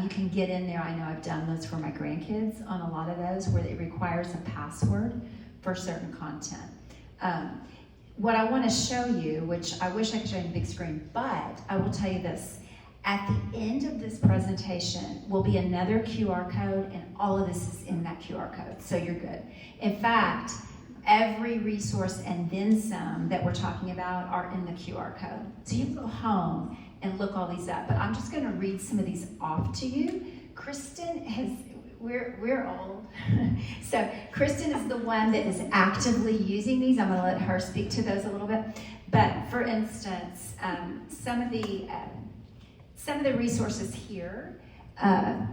You can get in there. I know I've done those for my grandkids on a lot of those where it requires a password for certain content. What I want to show you, which I wish I could show you on the big screen, but I will tell you this. At the end of this presentation will be another QR code, and all of this is in that QR code, so you're good. In fact, every resource and then some that we're talking about are in the QR code. So you can go home and look all these up, but I'm just gonna read some of these off to you. Kristen we're old. So Kristen is the one that is actively using these. I'm gonna let her speak to those a little bit. But for instance, some of the resources here that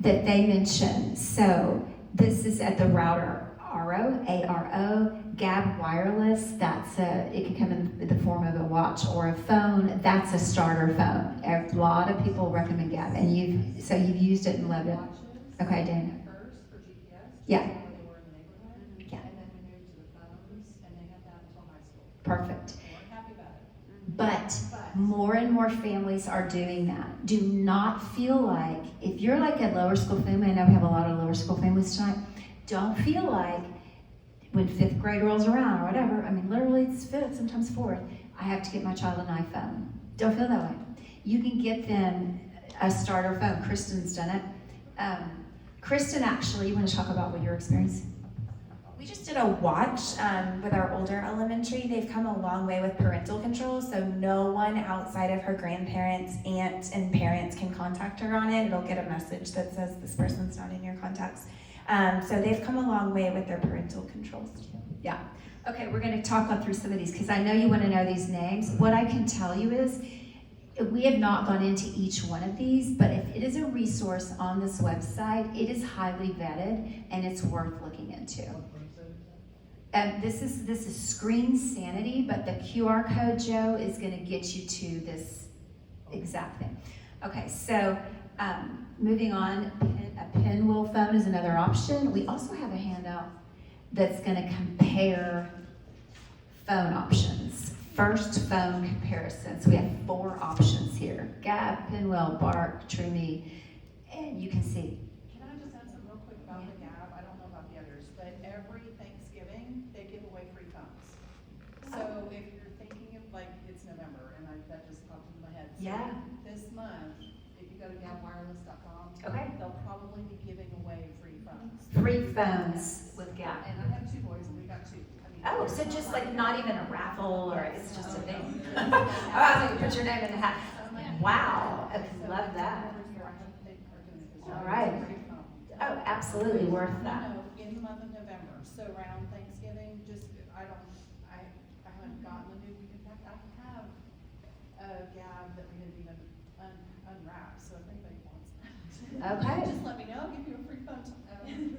they mentioned. So this is at the router, ARO, Gab Wireless. It can come in the form of a watch or a phone. That's a starter phone. A lot of people recommend Gab, and you've used it and loved it. Okay, Dana. First for GPS. Yeah. Where they were in the neighborhood. Yeah. And then we moved to the phones, and they had that until high school. Perfect. They weren't happy about it. But more and more families are doing that. Do not feel like, if you're like a lower school family, I know we have a lot of lower school families tonight, Don't feel like when 5th grade rolls around or whatever, I mean, literally it's 5th, sometimes 4th, I have to get my child an iPhone. Don't feel that way. You can get them a starter phone. Kristen's done it. Kristen, actually, you want to talk about what your experience? We just did a watch with our older elementary. They've come a long way with parental control, so no one outside of her grandparents, aunt, and parents can contact her on it. It'll get a message that says this person's not in your contacts. So they've come a long way with their parental controls. Yeah. Okay, we're going to talk through some of these because I know you want to know these names. What I can tell you is we have not gone into each one of these, but if it is a resource on this website, it is highly vetted and it's worth looking into. This is Screen Sanity, but the QR code, Joe, is going to get you to this exact thing. Okay, so moving on, a pinwheel phone is another option. We also have a handout that's going to compare phone options. First phone comparison. So we have 4 options here. Gab, Pinwheel, Bark, TrueMe, and you can see. Can I just add something real quick about the Gab? I don't know about the others, but every Thanksgiving, they give away free phones. So if you're thinking of, like, it's November, and that just popped into my head. So Yeah. this month, if you go to gabwireless.com, Okay. they'll probably be giving away free phones. Free phones with Gab. And I have 2 boys, and we got 2. Oh, so just like not even a raffle or it's just a thing. Oh, you put your name in the hat. Wow, I love that. All right. Oh, absolutely worth that. In the month of November, so around Thanksgiving, just, I haven't gotten a new, in fact, I have a Gab that we didn't even unwrap, so if anybody wants that. Okay. Just let me know, I'll give you a free phone.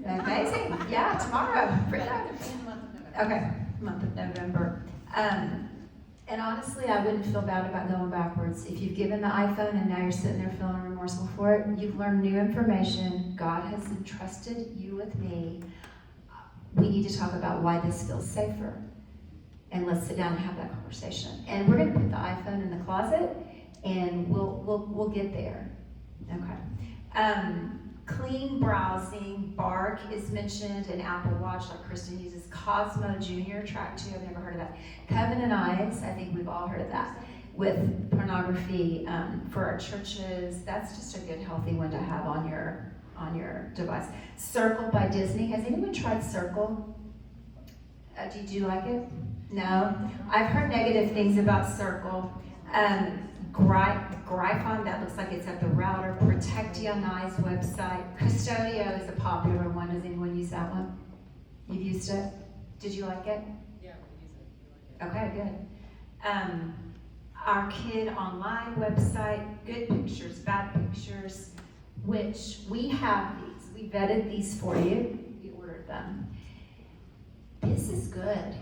Amazing. Yeah, tomorrow. Free phone. In the month of November. Okay, month of November. And honestly, I wouldn't feel bad about going backwards. If you've given the iPhone and now you're sitting there feeling remorseful for it, you've learned new information. God has entrusted you with me. We need to talk about why this feels safer. And let's sit down and have that conversation. And we're going to put the iPhone in the closet, and we'll get there. Okay. Clean browsing, Bark is mentioned, and Apple Watch, like Kristen uses. Cosmo Junior, Track 2, I've never heard of that. Covenant Eyes, I think we've all heard of that. With pornography for our churches, that's just a good, healthy one to have on your device. Circle by Disney, has anyone tried Circle? Do you like it? No? I've heard negative things about Circle. Gryphon, that looks like it's at the router. Protect Young Eyes website. Custodio is a popular one. Does anyone use that one? You've used it? Did you like it? Yeah, we use it. Okay, good. Our Kid Online website, good pictures, bad pictures, which we have these. We vetted these for you. We ordered them. This is good.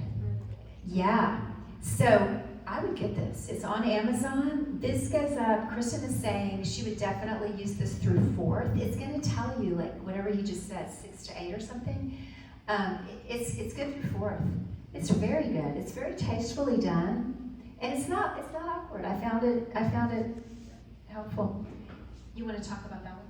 Yeah. So I would get this. It's on Amazon. This goes up. Kristen is saying she would definitely use this through 4th. It's going to tell you, like, whatever you just said, 6 to 8 or something. It's good through 4th. It's very good. It's very tastefully done, and it's not awkward. I found it helpful. You want to talk about that one?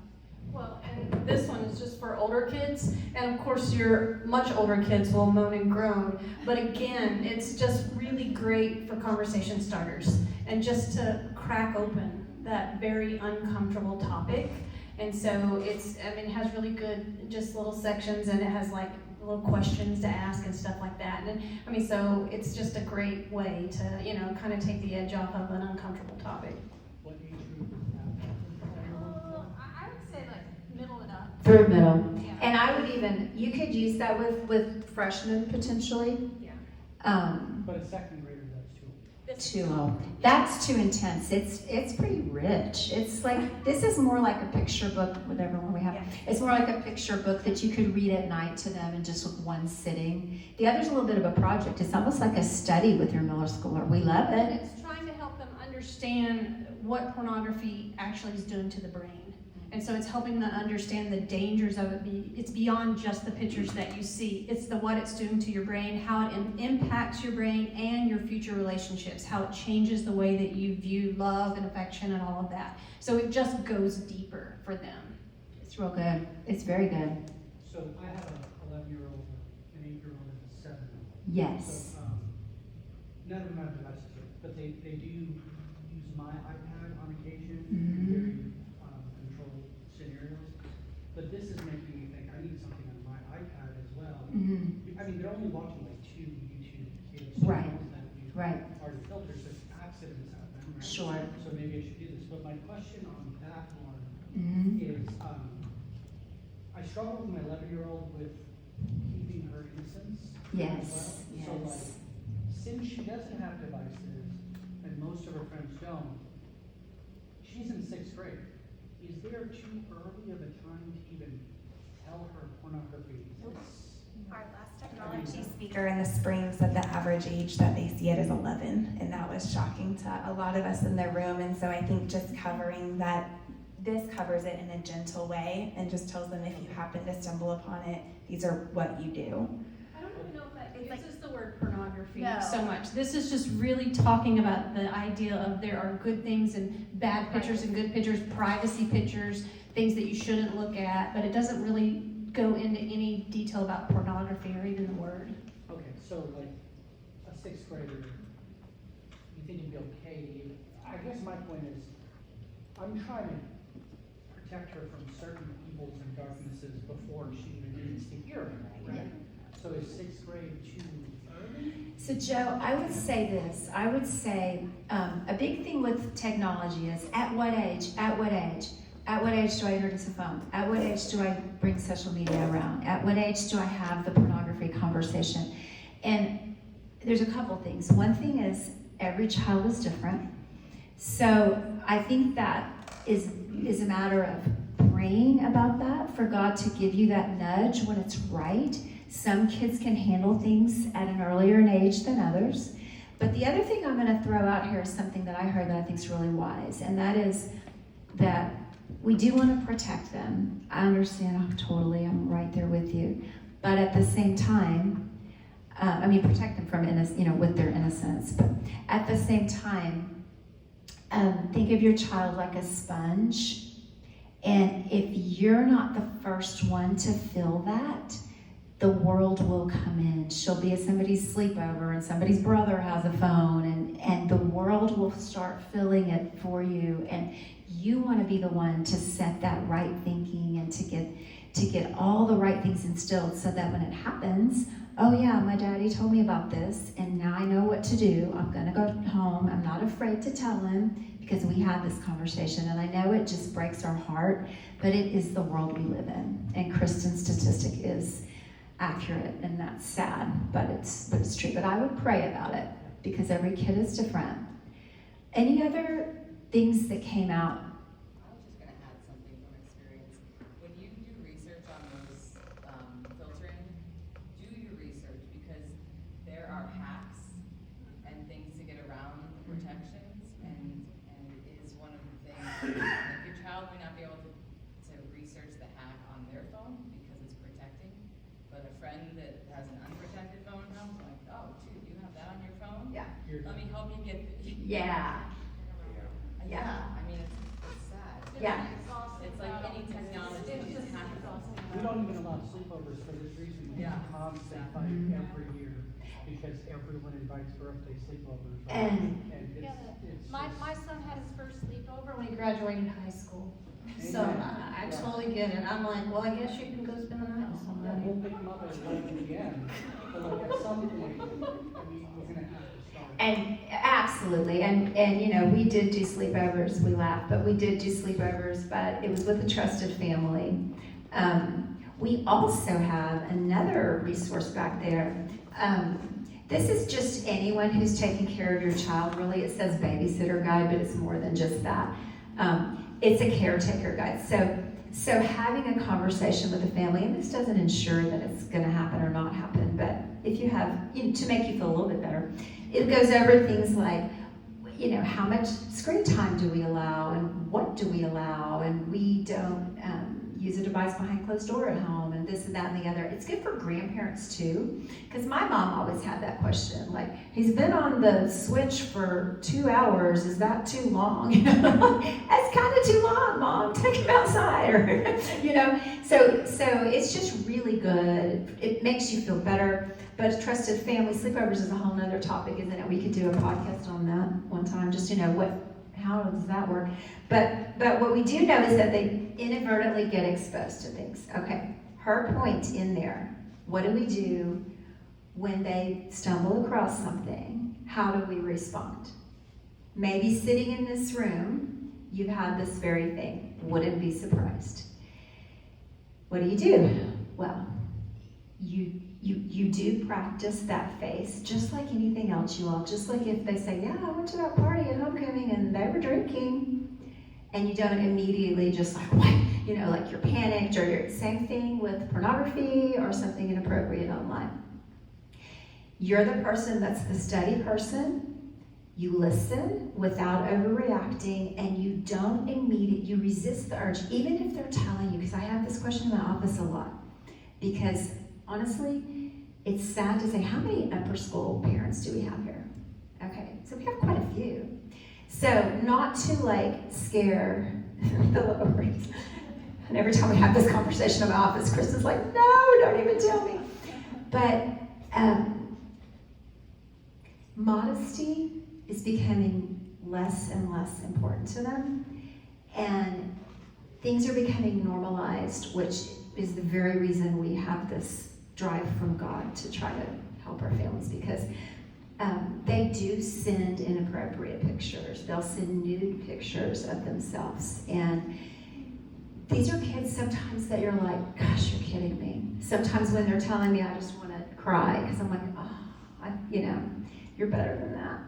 Well, and this one is just for older kids, and of course your much older kids will moan and groan, but again, it's just really great for conversation starters and just to crack open that very uncomfortable topic. And so it has really good just little sections, and it has like little questions to ask and stuff like that. And so it's just a great way to, kind of take the edge off of an uncomfortable topic. What age group? I would say like middle and up. Through middle. Yeah. And I would even, you could use that with freshmen potentially. Yeah. But a second grader, that's Too low. That's too intense. It's pretty rich. It's like, this is more like a picture book, whatever one we have. Yeah. It's more like a picture book that you could read at night to them in just with one sitting. The other's a little bit of a project. It's almost like a study with your middle schooler. We love And it. it's trying to help them understand what pornography actually is doing to the brain. And so it's helping them understand the dangers of it. It's beyond just the pictures that you see. It's what it's doing to your brain, how it impacts your brain and your future relationships, how it changes the way that you view love and affection and all of that. So it just goes deeper for them. It's real good. It's very good. So I have an 11-year-old Yes. So, none of them have devices yet, but they do use my iPad on occasion in very controlled scenarios. But this is making me think I need something on my iPad as well. I mean, they're only watching like 2 YouTube kids Right. that we've Right. already filtered, so accidents happen, right? Sure. So maybe I should do this. But my question on that one is, I struggle with my 11-year-old with keeping her innocence. Yes, As well. yes. So like, since she doesn't have devices, and most of her friends don't, she's in 6th grade. Is there too early of a time to even tell her pornography exists? Our last technology speaker in the spring said the average age that they see it is 11, and that was shocking to a lot of us in the room. And so I think just covering that, this covers it in a gentle way and just tells them if you happen to stumble upon it, these are what you do. I don't even know if that uses the word pornography No. so much. This is just really talking about the idea of there are good things and bad pictures and good pictures, privacy pictures, things that you shouldn't look at, but it doesn't really go into any detail about pornography or even the word. Okay, so like a 6th grader, you think it'd be okay to even, I guess my point is, I'm trying to protect her from certain evils and darknesses before she even needs to hear it, right? So is 6th grade too early? So Joe, I would say this. I would say a big thing with technology is at what age do I introduce a phone? At what age do I bring social media around? At what age do I have the pornography conversation? And there's a couple things. One thing is every child is different. So I think that is a matter of praying about that, for God to give you that nudge when it's right. Some kids can handle things at an earlier age than others. But the other thing I'm going to throw out here is something that I heard that I think is really wise, and that is that we do want to protect them. I understand I'm right there with you. But at the same time, protect them from with their innocence. But at the same time, think of your child like a sponge. And if you're not the first one to feel that, the world will come in. She'll be at somebody's sleepover and somebody's brother has a phone, and the world will start filling it for you. And you want to be the one to set that right thinking and to get all the right things instilled, so that when it happens, oh yeah, my daddy told me about this, and now I know what to do. I'm gonna go home. I'm not afraid to tell him because we had this conversation, and I know it just breaks our heart, but it is the world we live in. And Kristen's statistic is accurate, and that's sad, but it's true. But I would pray about it because every kid is different. Any other things that came out? I was just going to add something from experience. When you do research on those filtering, do your research, because there are hacks and things to get around protections, and it is one of the things. Like your child may not be able to research the hack on their phone because it's protecting, but a friend that has an unprotected phone comes like, oh, dude, you have that on your phone? Yeah. Let me help you get. Yeah. Yeah, I mean, it's sad. Yeah. It's like any technology, it's hackable. We don't even allow sleepovers for this reason. We have constant fight every year because everyone invites birthday sleepovers. Right? And it's My son had his first sleepover when he graduated high school. So Amen. I totally get it. I'm like, well, I guess you can go spend the night with Yeah, somebody. we'll pick them up at 11 p.m. But like at some point, we're gonna have to start. And absolutely, and we did do sleepovers. We laughed, but we did do sleepovers, but it was with a trusted family. We also have another resource back there. This is just anyone who's taking care of your child. Really, it says babysitter guide, but it's more than just that. It's a caretaker guide. So having a conversation with the family, and this doesn't ensure that it's going to happen or not happen, but if you have, to make you feel a little bit better, it goes over things like, how much screen time do we allow, and what do we allow, and we don't use a device behind closed door at home, and this and that and the other. It's good for grandparents too, because my mom always had that question, like, he's been on the switch for 2 hours, is that too long? That's kind of too long, Mom, take him outside, or, so it's just really good. It makes you feel better. But trusted family sleepovers is a whole nother topic, isn't it? We could do a podcast on that one time, just how does that work? But what we do know is that they inadvertently get exposed to things. Okay, her point in there, what do we do when they stumble across something? How do we respond? Maybe sitting in this room, you've had this very thing. Wouldn't be surprised. What do? Well, you do practice that face, just like anything else, you all. Just like if they say, yeah, I went to that party at homecoming and they were drinking, and you don't immediately just like, what? Like you're panicked, or you're, same thing with pornography or something inappropriate online. You're the person that's the steady person. You listen without overreacting, and you don't you resist the urge, even if they're telling you, because I have this question in my office a lot, because honestly, it's sad to say, how many upper school parents do we have here? Okay, so we have quite a few. So not to scare the lowercase. And every time we have this conversation in my office, Chris is like, no, don't even tell me. But modesty is becoming less and less important to them. And things are becoming normalized, which is the very reason we have this drive from God to try to help our families, because they do send inappropriate pictures. They'll send nude pictures of themselves. And these are kids sometimes that you're like, gosh, you're kidding me. Sometimes when they're telling me, I just want to cry, because I'm like, you're better than that.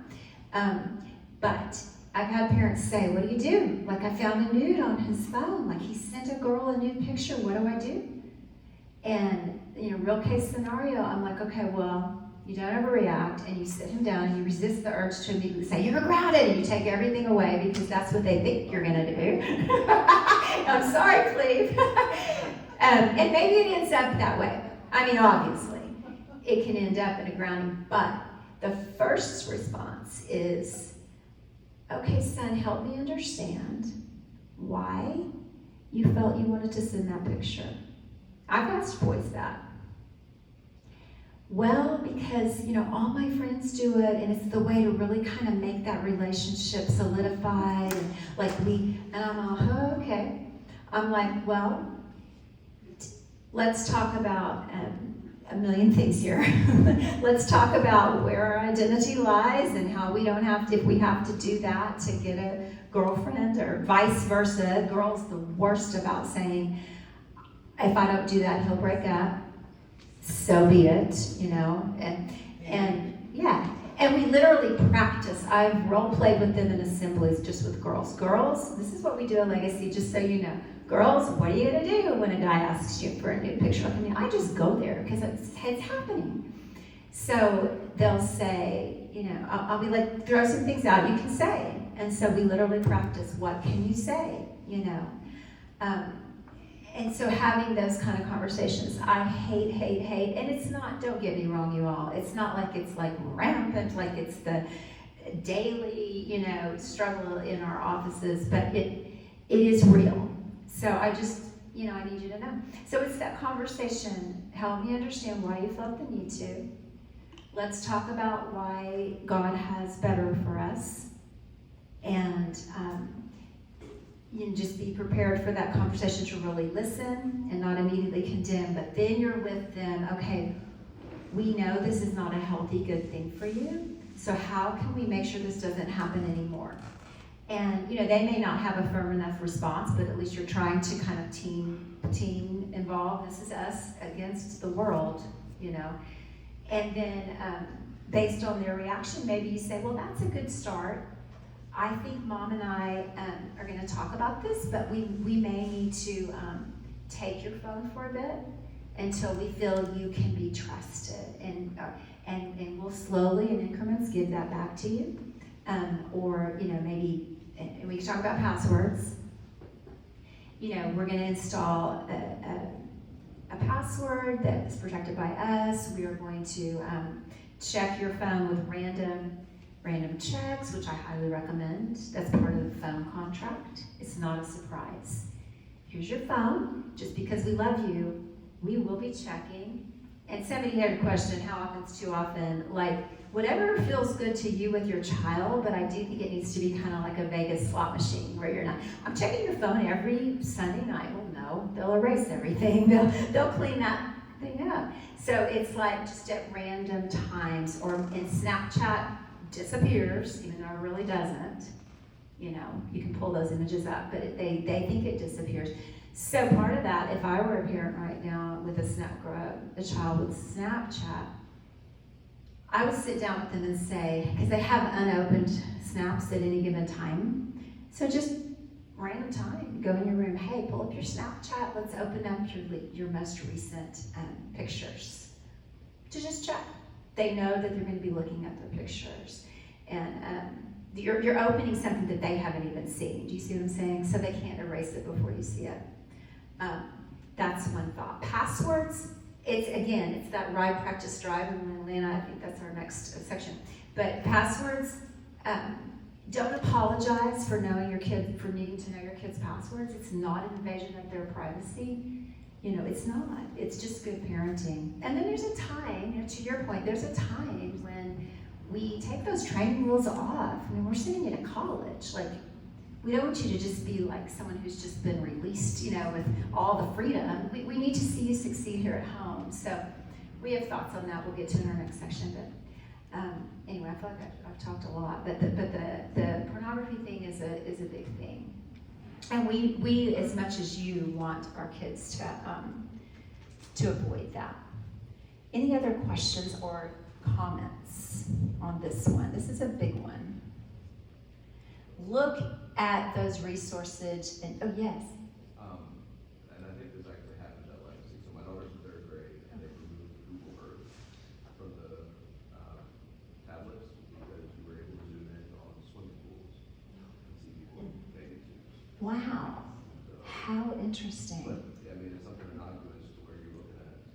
But I've had parents say, what do? Like, I found a nude on his phone. Like, he sent a girl a nude picture. What do I do? And, real case scenario, I'm like, okay, well, you don't overreact, and you sit him down, and you resist the urge to immediately say, you're grounded, and you take everything away because that's what they think you're gonna do. I'm sorry, Cleve. And maybe it ends up that way. I mean, obviously, it can end up in a grounding, but the first response is, okay, son, help me understand why you felt you wanted to send that picture. I've asked boys that. Well, because, all my friends do it, and it's the way to really kind of make that relationship solidified, and I'm like, oh, okay. I'm like, well, let's talk about a million things here. Let's talk about where our identity lies and how we don't have to, if we have to do that to get a girlfriend, or vice versa. Girls, the worst about saying, if I don't do that, he'll break up. So be it, and we literally practice. I've role played with them in assemblies just with girls. Girls, this is what we do at Legacy, just so you know. Girls, what are you gonna do when a guy asks you for a new picture of him? I just go there because it's happening. So they'll say, I'll be like, throw some things out you can say. And so we literally practice, what can you say, And so having those kind of conversations, I hate, and it's not, don't get me wrong, you all, it's not like it's like rampant, like it's the daily, struggle in our offices, but it is real. So I just, I need you to know. So it's that conversation, help me understand why you felt the need to. Let's talk about why God has better for us. And, just be prepared for that conversation to really listen and not immediately condemn, but then you're with them, okay, we know this is not a healthy, good thing for you, so how can we make sure this doesn't happen anymore? And, they may not have a firm enough response, but at least you're trying to kind of team involve, this is us against the world, And then based on their reaction, maybe you say, well, that's a good start. I think Mom and I are going to talk about this, but we may need to take your phone for a bit until we feel you can be trusted, and we'll slowly in increments give that back to you, or maybe, and we can talk about passwords, We're going to install a password that is protected by us. We are going to check your phone with random checks, which I highly recommend. That's part of the phone contract. It's not a surprise. Here's your phone. Just because we love you, we will be checking. And somebody had a question, how often is too often? Like, whatever feels good to you with your child, but I do think it needs to be kind of like a Vegas slot machine where you're not, I'm checking your phone every Sunday night. Well, no, they'll erase everything. They'll clean that thing up. So it's like just at random times, or in Snapchat disappears, even though it really doesn't. You can pull those images up, but they think it disappears. So part of that, if I were a parent right now with a child with Snapchat, I would sit down with them and say, because they have unopened snaps at any given time, so just random time, go in your room, hey, pull up your Snapchat, let's open up your most recent pictures, to just check. They know that they're going to be looking at their pictures, and you're opening something that they haven't even seen. Do you see what I'm saying? So they can't erase it before you see it. That's one thought. Passwords. It's that ride, practice, drive, and Atlanta, I think that's our next section. But passwords, don't apologize for knowing your kid, for needing to know your kids' passwords. It's not an invasion of their privacy. It's not. It's just good parenting. And then there's a time, to your point, there's a time when we take those training rules off. I mean, we're sitting in a college, like, we don't want you to just be like someone who's just been released, with all the freedom. We need to see you succeed here at home. So we have thoughts on that. We'll get to in our next section. But anyway, I feel like I've talked a lot. But the pornography thing is a big thing. And we as much as you want our kids to avoid that. Any other questions or comments on this one? This is a big one. Look at those resources and, oh yes. And I think this actually happened at Legacy. So my daughter's in 3rd grade and they removed Google Earth from the tablets because you were able to zoom in on swimming pools and see people bathing suits. Wow. How interesting. But I mean, it's something innocuous to where you're looking at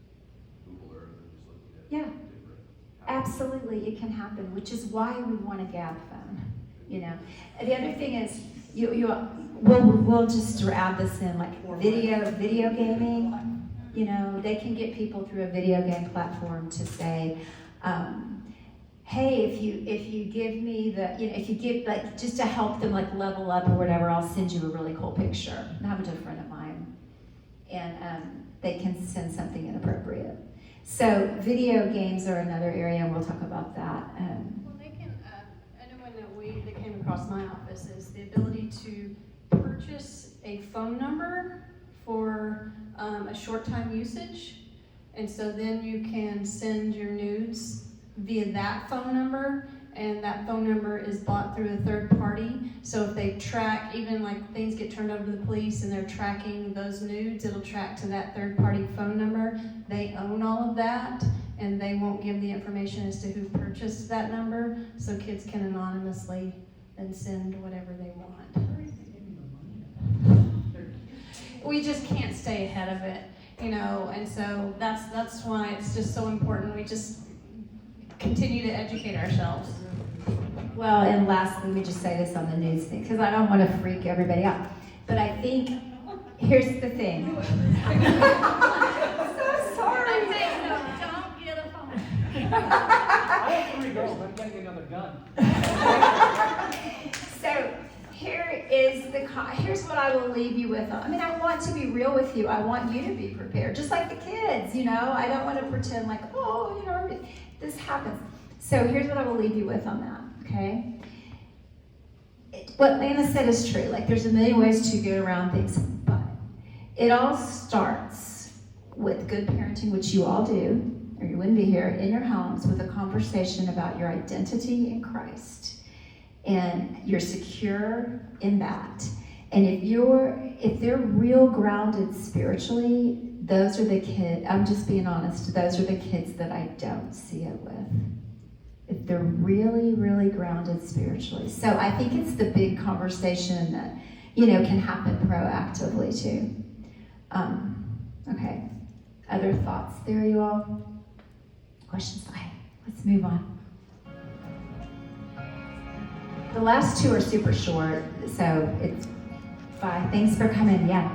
Google Earth and just looking at different. Absolutely, it can happen, which is why we want a gab phone. And the other thing is, we'll just add this in, like video gaming. They can get people through a video game platform to say, hey, if you give me if you give, like, just to help them like level up or whatever, I'll send you a really cool picture. That happened to a friend of mine, and they can send something inappropriate. So video games are another area, and we'll talk about that. Well, they can. I know one that came across my office is the ability to purchase a phone number for a short time usage, and so then you can send your nudes via that phone number, and that phone number is bought through a third party. So if they track, even like things get turned over to the police and they're tracking those nudes, it'll track to that third party phone number. They own all of that, and they won't give the information as to who purchased that number, so kids can anonymously then send whatever they want. We just can't stay ahead of it, and so that's why it's just so important. We just continue to educate ourselves. Well, and lastly, let me just say this on the news thing, because I don't want to freak everybody out. But I think, here's the thing. I'm so sorry. I'm saying, no, don't get a phone. I have 3 girls, I'm getting another gun. So here's what I will leave you with. I mean, I want to be real with you. I want you to be prepared, just like the kids, I don't want to pretend like, this happens. So here's what I will leave you with on that, okay? What Lana said is true. Like, there's a million ways to get around things, but it all starts with good parenting, which you all do, or you wouldn't be here, in your homes, with a conversation about your identity in Christ. And you're secure in that. And if they're real grounded spiritually, those are the kids, I'm just being honest, those are the kids that I don't see it with. If they're really, really grounded spiritually. So I think it's the big conversation that can happen proactively too. Okay, other thoughts there, you all? Questions? Okay, let's move on. The last two are super short, so it's fine. Thanks for coming, yeah.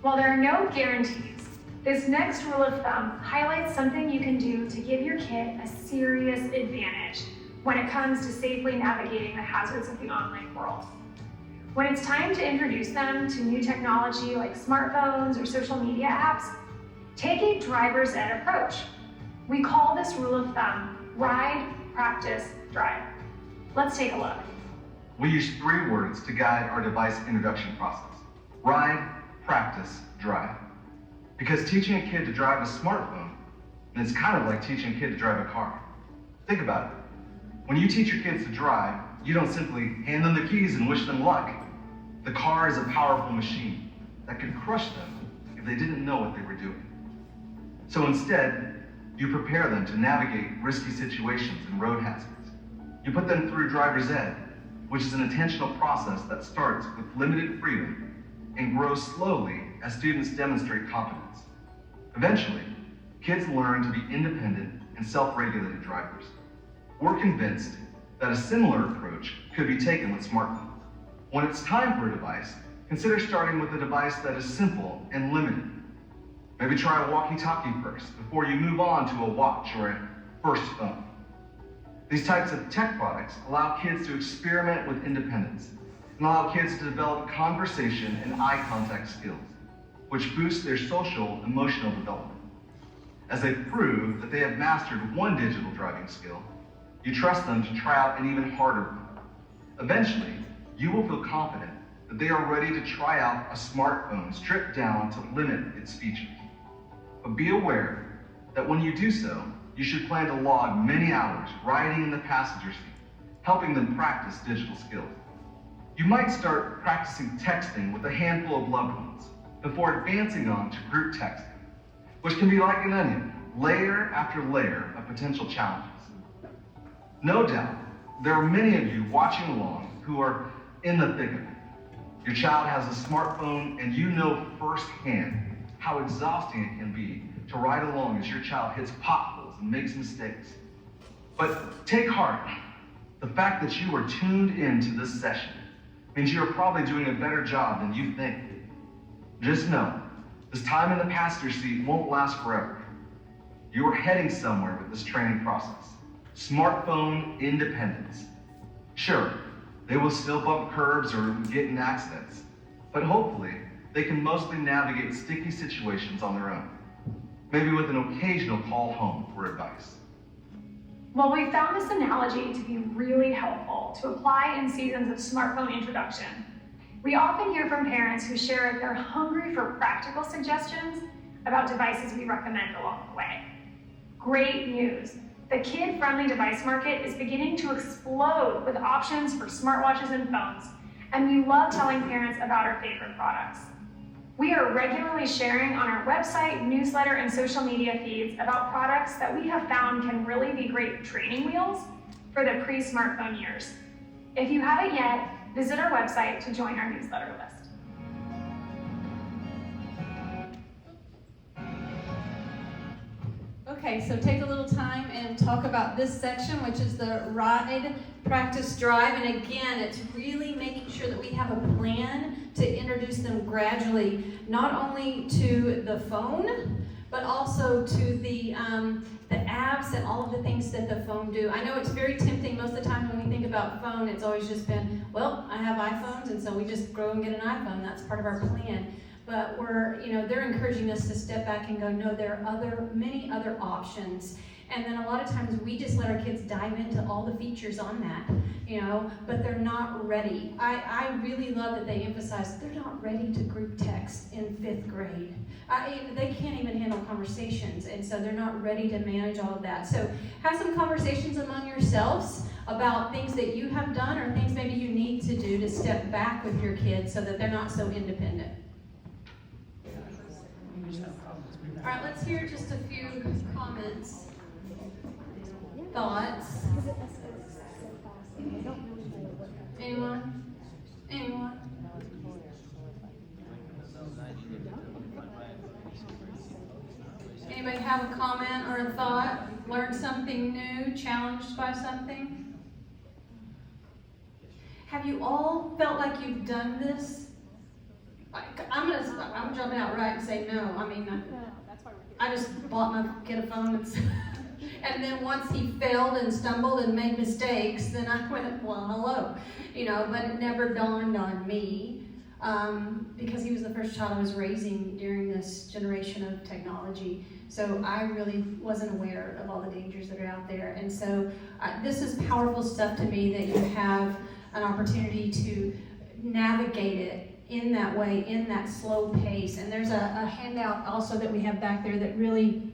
While there are no guarantees, this next rule of thumb highlights something you can do to give your kid a serious advantage when it comes to safely navigating the hazards of the online world. When it's time to introduce them to new technology like smartphones or social media apps, take a driver's ed approach. We call this rule of thumb ride, practice, drive. Let's take a look. We use 3 words to guide our device introduction process: ride, practice, drive. Because teaching a kid to drive a smartphone, it's kind of like teaching a kid to drive a car. Think about it. When you teach your kids to drive, you don't simply hand them the keys and wish them luck. The car is a powerful machine that could crush them if they didn't know what they were doing. So instead, you prepare them to navigate risky situations and road hazards. You put them through driver's ed, which is an intentional process that starts with limited freedom and grows slowly as students demonstrate competence. Eventually, kids learn to be independent and self-regulated drivers. We're convinced that a similar approach could be taken with smartphones. When it's time for a device, consider starting with a device that is simple and limited. Maybe try a walkie-talkie first before you move on to a watch or a first phone. These types of tech products allow kids to experiment with independence and allow kids to develop conversation and eye contact skills, which boosts their social, emotional development. As they prove that they have mastered one digital driving skill, you trust them to try out an even harder one. Eventually, you will feel confident that they are ready to try out a smartphone stripped down to limit its features. But be aware that when you do so, you should plan to log many hours riding in the passenger seat, helping them practice digital skills. You might start practicing texting with a handful of loved ones before advancing on to group texting, which can be like an onion, layer after layer of potential challenges. No doubt, there are many of you watching along who are in the thick of it. Your child has a smartphone and you know firsthand how exhausting it can be to ride along as your child hits potholes and makes mistakes. But take heart. The fact that you are tuned into this session means you're probably doing a better job than you think. Just know, this time in the passenger seat won't last forever. You are heading somewhere with this training process. Smartphone independence. Sure, they will still bump curbs or get in accidents, but hopefully they can mostly navigate sticky situations on their own, maybe with an occasional call home for advice. Well, we found this analogy to be really helpful to apply in seasons of smartphone introduction. We often hear from parents who share they're hungry for practical suggestions about devices we recommend along the way. Great news. The kid-friendly device market is beginning to explode with options for smartwatches and phones, and we love telling parents about our favorite products. We are regularly sharing on our website, newsletter, and social media feeds about products that we have found can really be great training wheels for the pre-smartphone years. If you haven't yet, visit our website to join our newsletter list. Okay, so take a little time and talk about this section, which is the ride, practice, drive. And again, it's really making sure that we have a plan to introduce them gradually, not only to the phone, but also to the apps and all of the things that the phone do. I know it's very tempting most of the time when we think about phone, it's always just been, well, I have iPhones, and so we just grow and get an iPhone. That's part of our plan. But they're encouraging us to step back and go, no, there are many other options. And then a lot of times we just let our kids dive into all the features on that, but they're not ready. I really love that they emphasize they're not ready to group text in 5th grade. They can't even handle conversations, and so they're not ready to manage all of that. So have some conversations among yourselves about things that you have done or things maybe you need to do to step back with your kids so that they're not so independent. All right, let's hear just a few comments, thoughts. Anyone? Anyone? Anybody have a comment or a thought? Learned something new? Challenged by something? Have you all felt like you've done this? I'm jumping out right and say no. I mean, I just bought my kid a phone and then once he failed and stumbled and made mistakes, then I went, well, hello. But it never dawned on me because he was the first child I was raising during this generation of technology. So I really wasn't aware of all the dangers that are out there. And so this is powerful stuff to me that you have an opportunity to navigate it in that way, in that slow pace. And there's a handout also that we have back there that really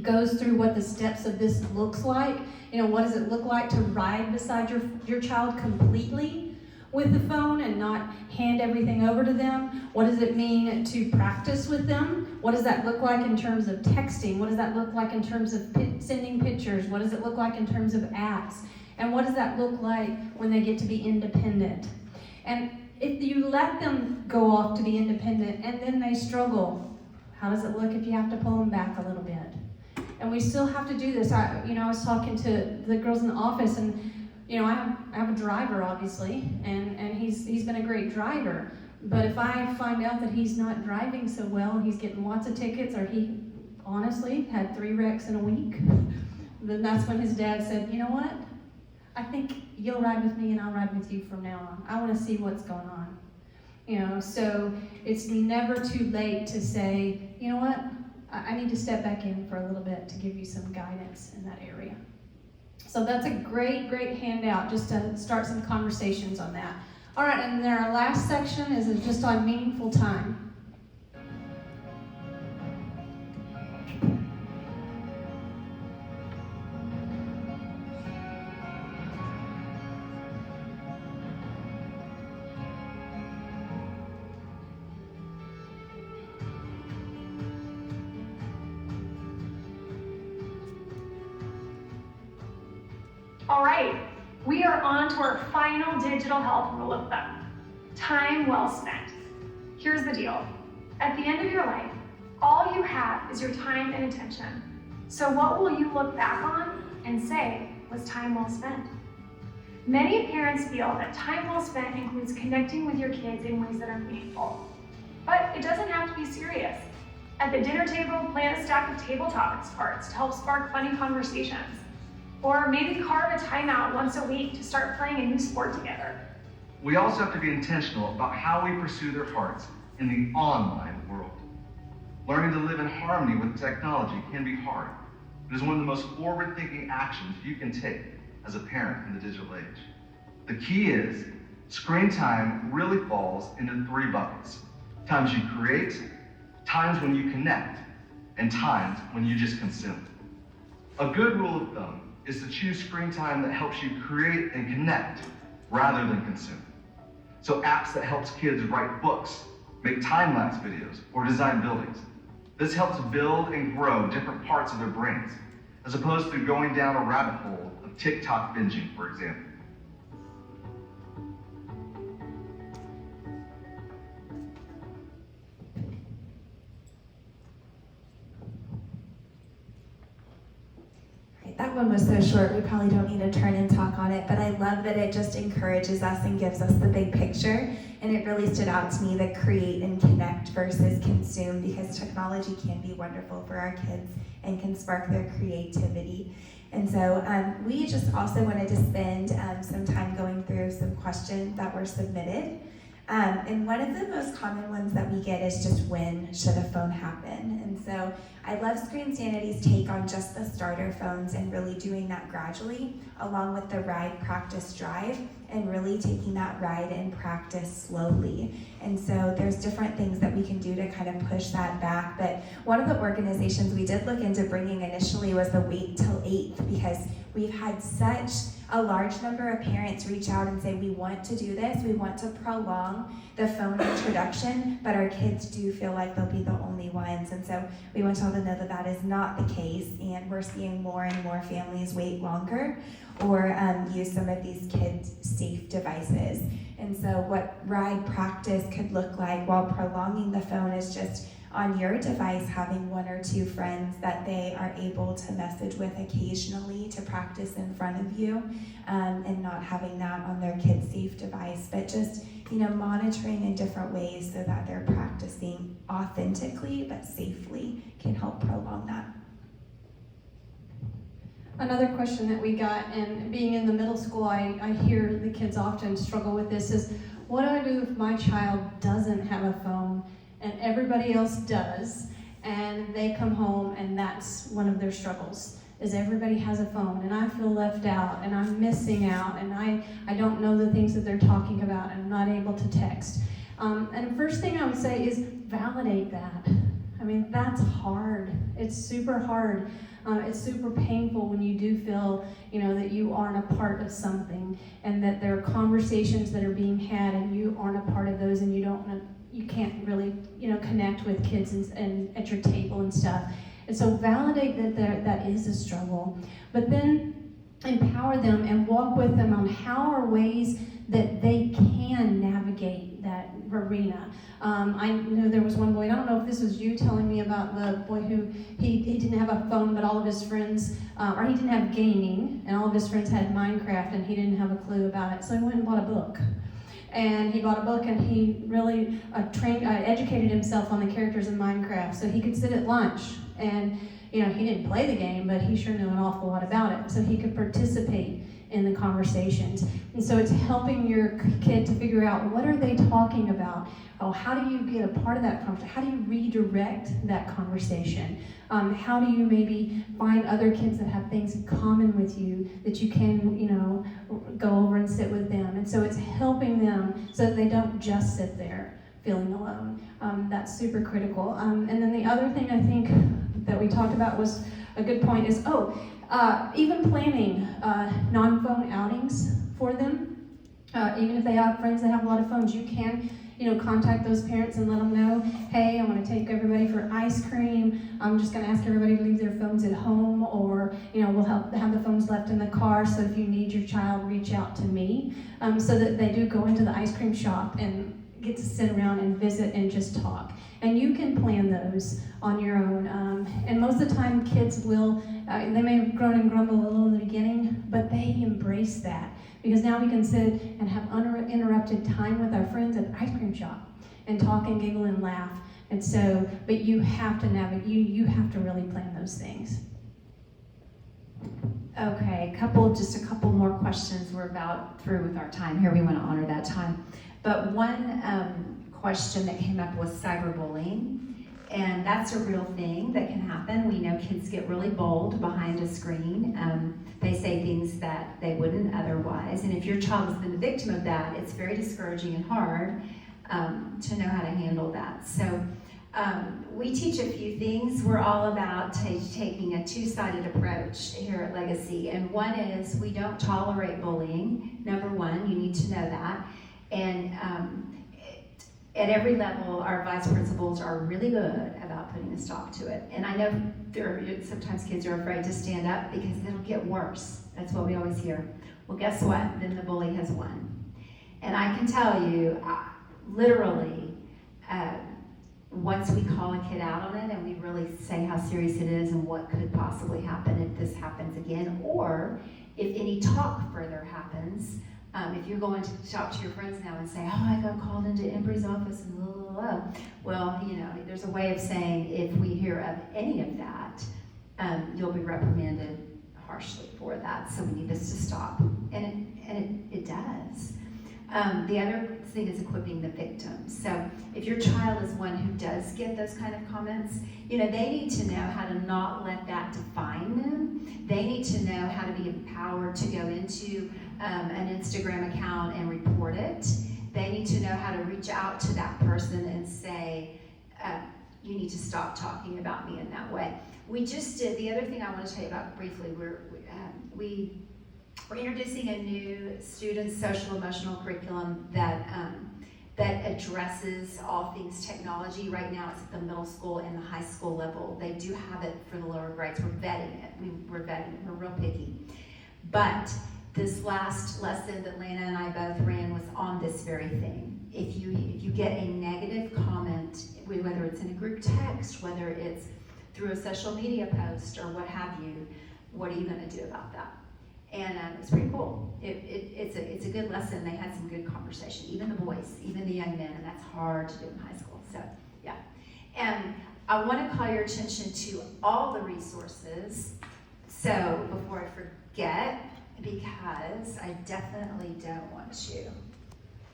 goes through what the steps of this looks like. What does it look like to ride beside your child completely with the phone and not hand everything over to them? What does it mean to practice with them? What does that look like in terms of texting? What does that look like in terms of sending pictures? What does it look like in terms of apps? And what does that look like when they get to be independent? And if you let them go off to be independent and then they struggle, how does it look if you have to pull them back a little bit? And we still have to do this. I was talking to the girls in the office, and I have a driver, obviously, and he's been a great driver. But if I find out that he's not driving so well, he's getting lots of tickets, or he honestly had 3 wrecks in a week, then that's when his dad said, you know what? I think you'll ride with me and I'll ride with you from now on. I want to see what's going on. So it's never too late to say, you know what? I need to step back in for a little bit to give you some guidance in that area. So that's a great, great handout just to start some conversations on that. All right, and then our last section is just on meaningful time. All right, we are on to our final digital health rule of thumb, time well spent. Here's the deal. At the end of your life, all you have is your time and attention. So what will you look back on and say was time well spent? Many parents feel that time well spent includes connecting with your kids in ways that are meaningful. But it doesn't have to be serious. At the dinner table, plan a stack of table topics cards to help spark funny conversations. Or maybe carve a timeout once a week to start playing a new sport together. We also have to be intentional about how we pursue their hearts in the online world. Learning to live in harmony with technology can be hard. It is one of the most forward-thinking actions you can take as a parent in the digital age. The key is, screen time really falls into 3 buckets. Times you create, times when you connect, and times when you just consume. A good rule of thumb is to choose screen time that helps you create and connect rather than consume. So apps that helps kids write books, make time-lapse videos, or design buildings. This helps build and grow different parts of their brains, as opposed to going down a rabbit hole of TikTok binging, for example. That one was so short, we probably don't need to turn and talk on it, but I love that it just encourages us and gives us the big picture. And it really stood out to me that create and connect versus consume, because technology can be wonderful for our kids and can spark their creativity. And so we just also wanted to spend some time going through some questions that were submitted. And one of the most common ones that we get is just, when should a phone happen? And so I love Screen Sanity's take on just the starter phones and really doing that gradually, along with the ride, practice, drive, and really taking that ride and practice slowly. And so there's different things that we can do to kind of push that back. But one of the organizations we did look into bringing initially was the Wait Till 8th, because we've had such a large number of parents reach out and say, we want to do this, we want to prolong the phone introduction, but our kids do feel like they'll be the only ones. And so we want y'all to know that that is not the case, and we're seeing more and more families wait longer or use some of these kids-safe devices. And so what ride practice could look like while prolonging the phone is just on your device having 1 or 2 friends that they are able to message with occasionally to practice in front of you, and not having that on their kid-safe device, but just monitoring in different ways so that they're practicing authentically but safely can help prolong that. Another question that we got, and being in the middle school, I hear the kids often struggle with this, is what do I do if my child doesn't have a phone and everybody else does, and they come home and that's one of their struggles, is everybody has a phone and I feel left out and I'm missing out and I don't know the things that they're talking about and I'm not able to text. And the first thing I would say is validate that. I mean, that's hard. It's super hard. It's super painful when you do feel, that you aren't a part of something, and that there are conversations that are being had and you aren't a part of those, and you can't really, connect with kids and at your table and stuff. And so validate that is a struggle, but then empower them and walk with them on how are ways that they can navigate that arena. I know there was one boy, I don't know if this was you telling me about the boy who, he didn't have a phone, but all of his friends, or he didn't have gaming, and all of his friends had Minecraft, and he didn't have a clue about it, so he went and bought a book. And he bought a book, and he really educated himself on the characters in Minecraft, so he could sit at lunch, and he didn't play the game, but he sure knew an awful lot about it, so he could participate in the conversations. And so it's helping your kid to figure out, what are they talking about? Oh, how do you get a part of that conversation? How do you redirect that conversation? How do you maybe find other kids that have things in common with you that you can, go over and sit with them? And so it's helping them so that they don't just sit there feeling alone. That's super critical. And then the other thing I think that we talked about was a good point is, even planning non-phone outings for them. Even if they have friends that have a lot of phones, you can contact those parents and let them know, hey, I want to take everybody for ice cream. I'm just going to ask everybody to leave their phones at home, or we'll have the phones left in the car, so if you need your child, reach out to me, so that they do go into the ice cream shop and get to sit around and visit and just talk. And you can plan those on your own. And most of the time, kids will, they may have grown and grumble a little in the beginning, but they embrace that. Because now we can sit and have uninterrupted time with our friends at the ice cream shop and talk and giggle and laugh. And so, but you have to navigate, you have to really plan those things. Okay, just a couple more questions. We're about through with our time here. We want to honor that time. But one question that came up was cyberbullying. And that's a real thing that can happen. We know kids get really bold behind a screen. They say things that they wouldn't otherwise. And if your child has been the victim of that, it's very discouraging and hard to know how to handle that. So we teach a few things. We're all about taking a two-sided approach here at Legacy. And one is we don't tolerate bullying. Number one, you need to know that. And at every level, our vice principals are really good about putting a stop to it. And I know sometimes kids are afraid to stand up because it'll get worse. That's what we always hear. Well, guess what? Then the bully has won. And I can tell you, literally, once we call a kid out on it and we really say how serious it is and what could possibly happen if this happens again, or if any talk further happens, if you're going to talk to your friends now and say, oh, I got called into Embry's office and blah, blah, blah. Well, there's a way of saying if we hear of any of that, you'll be reprimanded harshly for that. So we need this to stop. And it does. The other thing is equipping the victim. So if your child is one who does get those kind of comments, they need to know how to not let that define them. They need to know how to be empowered to go into an Instagram account and report it. They need to know how to reach out to that person and say, you need to stop talking about me in that way. We just did, the other thing I want to tell you about briefly, we're introducing a new student social emotional curriculum that addresses all things technology. Right now it's at the middle school and the high school level. They do have it for the lower grades. We're vetting it. We're real picky. But this last lesson that Lana and I both ran was on this very thing. If you get a negative comment, whether it's in a group text, whether it's through a social media post or what have you, what are you going to do about that? And it's pretty cool. It's a good lesson. They had some good conversation, even the boys, even the young men, and that's hard to do in high school. So, yeah. And I want to call your attention to all the resources. So, before I forget, because I definitely don't want you,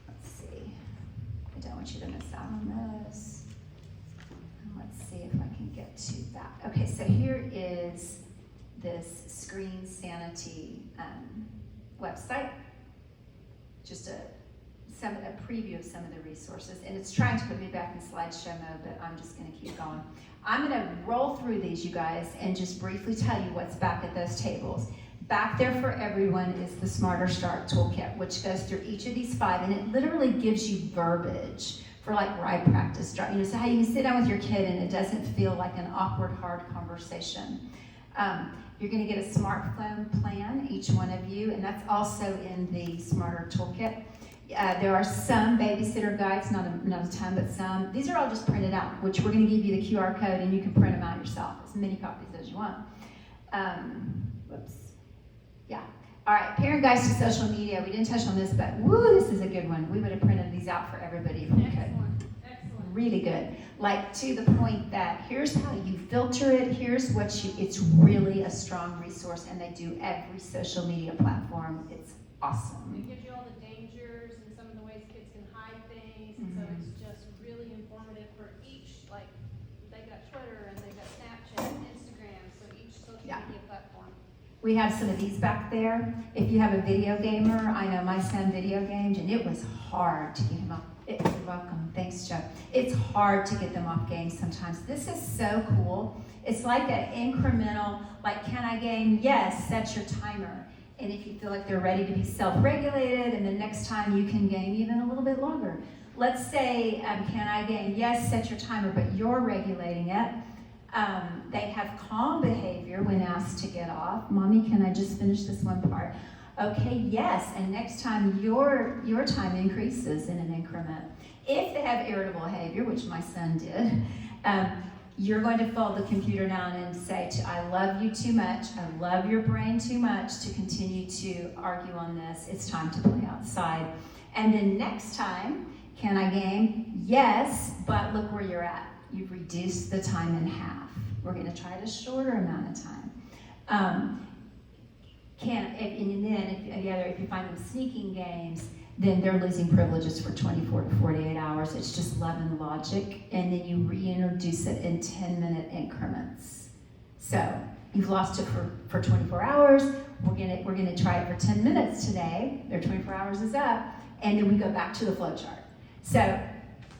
let's see, I don't want you to miss out on this. And let's see if I can get to that. Okay, so here is this Screen Sanity website, just a preview of some of the resources, and it's trying to put me back in slideshow mode, but I'm just going to keep going. I'm going to roll through these, you guys, and just briefly tell you what's back at those tables. Back there for everyone is the Smarter Start Toolkit, which goes through each of these 5, and it literally gives you verbiage for like ride practice, so how you can sit down with your kid and it doesn't feel like an awkward, hard conversation. You're going to get a smartphone plan, each one of you, and that's also in the Smarter Toolkit. There are some babysitter guides, not a ton, but some. These are all just printed out, which we're going to give you the QR code, and you can print them out yourself, as many copies as you want. Whoops. Yeah. All right, parent guides to social media. We didn't touch on this, but woo, this is a good one. We would have printed these out for everybody if we could. Really good. Like to the point that here's how you filter it, it's really a strong resource, and they do every social media platform. It's awesome. It gives you all the dangers and some of the ways kids can hide things, and so it's just really informative for each, like they got Twitter and they got Snapchat and Instagram, so each social media platform. We have some of these back there. If you have a video gamer, I know my son video gamed, and it was hard to get him off. You're welcome. Thanks, Joe. It's hard to get them off games sometimes. This is so cool. It's like an incremental, like, can I game? Yes, set your timer. And if you feel like they're ready to be self-regulated, and the next time you can game even a little bit longer. Let's say, can I game? Yes, set your timer, but you're regulating it. They have calm behavior when asked to get off. Mommy, can I just finish this one part? Okay, yes, and next time your time increases in an increment. If they have irritable behavior, which my son did, you're going to fold the computer down and say, I love you too much, I love your brain too much to continue to argue on this, it's time to play outside. And then next time, can I game? Yes, but look where you're at. You've reduced the time in half. We're going to try a shorter amount of time. If you find them sneaking games, then they're losing privileges for 24 to 48 hours. It's just love and logic, and then you reintroduce it in 10-minute increments. So you've lost it for 24 hours. We're gonna try it for 10 minutes today. Their 24 hours is up, and then we go back to the flow chart. So,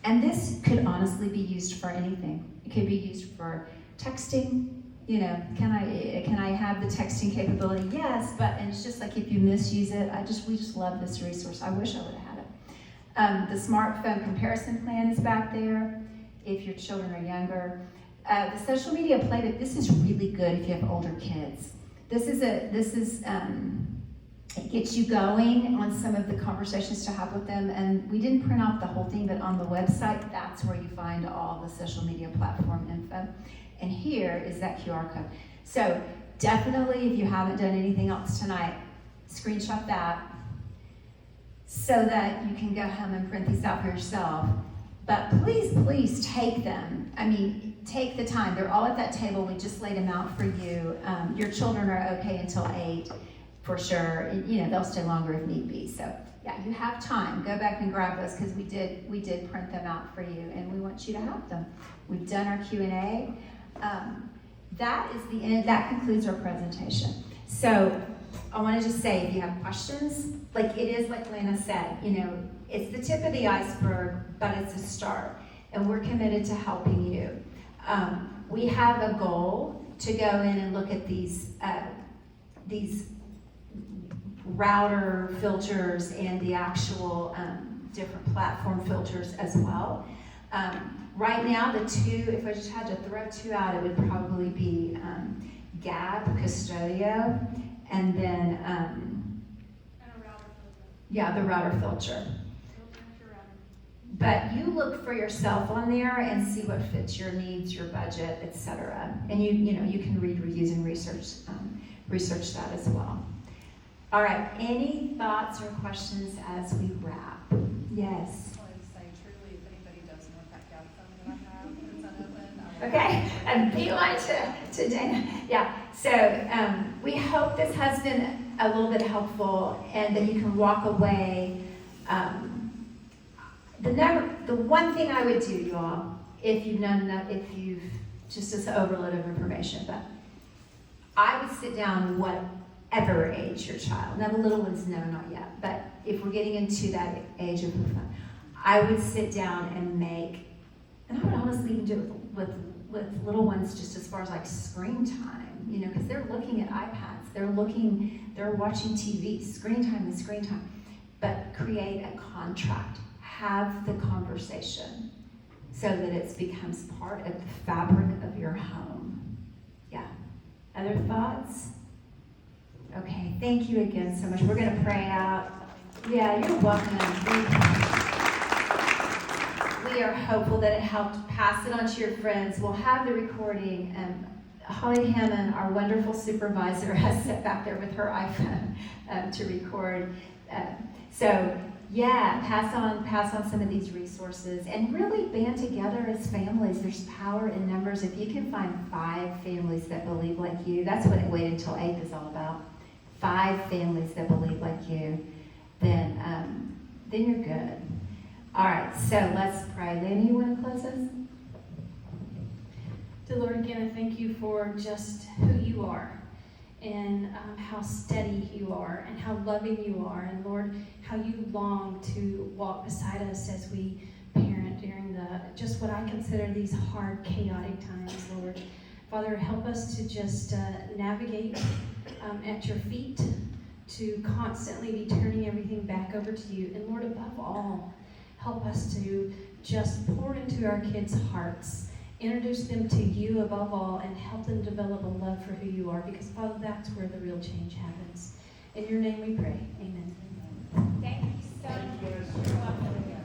and this could honestly be used for anything. It could be used for texting. Can I have the texting capability? Yes, and it's just like if you misuse it, we just love this resource. I wish I would have had it. The smartphone comparison plan is back there if your children are younger. The social media playbook, this is really good if you have older kids. It gets you going on some of the conversations to have with them, and we didn't print out the whole thing, but on the website, that's where you find all the social media platform info. And here is that QR code. So definitely, if you haven't done anything else tonight, screenshot that so that you can go home and print these out for yourself. But please take them. Take the time. They're all at that table. We just laid them out for you. Your children are okay until 8. for sure. They'll stay longer if need be. So yeah, you have time. Go back and grab those because we did print them out for you, and we want you to have them. We've done our Q&A. That is the end. That concludes our presentation. So I want to just say, if you have questions, like it is like Lana said, it's the tip of the iceberg, but it's a start, and we're committed to helping you. We have a goal to go in and look at these router filters and the actual different platform filters as well. Right now, the two, if I just had to throw two out, it would probably be Gab, Custodio, and then, the router filter. But you look for yourself on there and see what fits your needs, your budget, etc. And you can read reviews and research that as well. All right, any thoughts or questions as we wrap? Yes. I wanted to say, truly, if anybody does want that gap phone that I have that's unopened, I will. Okay, and beeline to Dana. Yeah, so we hope this has been a little bit helpful and that you can walk away. The one thing I would do, you all, if you've just this overload of information, but I would sit down whatever age your child. Now the little ones, no, not yet, but if we're getting into that age of I would sit down and I would honestly even do it with little ones just as far as like screen time, because they're looking at iPads, they're watching TV, screen time is screen time, but create a contract, have the conversation so that it becomes part of the fabric of your home. Yeah. Other thoughts? Okay, thank you again so much. We're going to pray out. Yeah, you're welcome. We are hopeful that it helped. Pass it on to your friends. We'll have the recording. Holly Hammond, our wonderful supervisor, has sat back there with her iPhone to record. Pass on some of these resources and really band together as families. There's power in numbers. If you can find 5 families that believe like you, that's what Wait Until 8th is all about. 5 families that believe like you, then you're good. All right, so let's pray. Lana, you want to close us? Dear Lord, again, I thank you for just who you are and how steady you are and how loving you are. And Lord, how you long to walk beside us as we parent during just what I consider these hard, chaotic times, Lord. Father, help us to just navigate at your feet, to constantly be turning everything back over to you. And Lord, above all, help us to just pour into our kids' hearts, introduce them to you above all, and help them develop a love for who you are, because Father, that's where the real change happens. In your name we pray.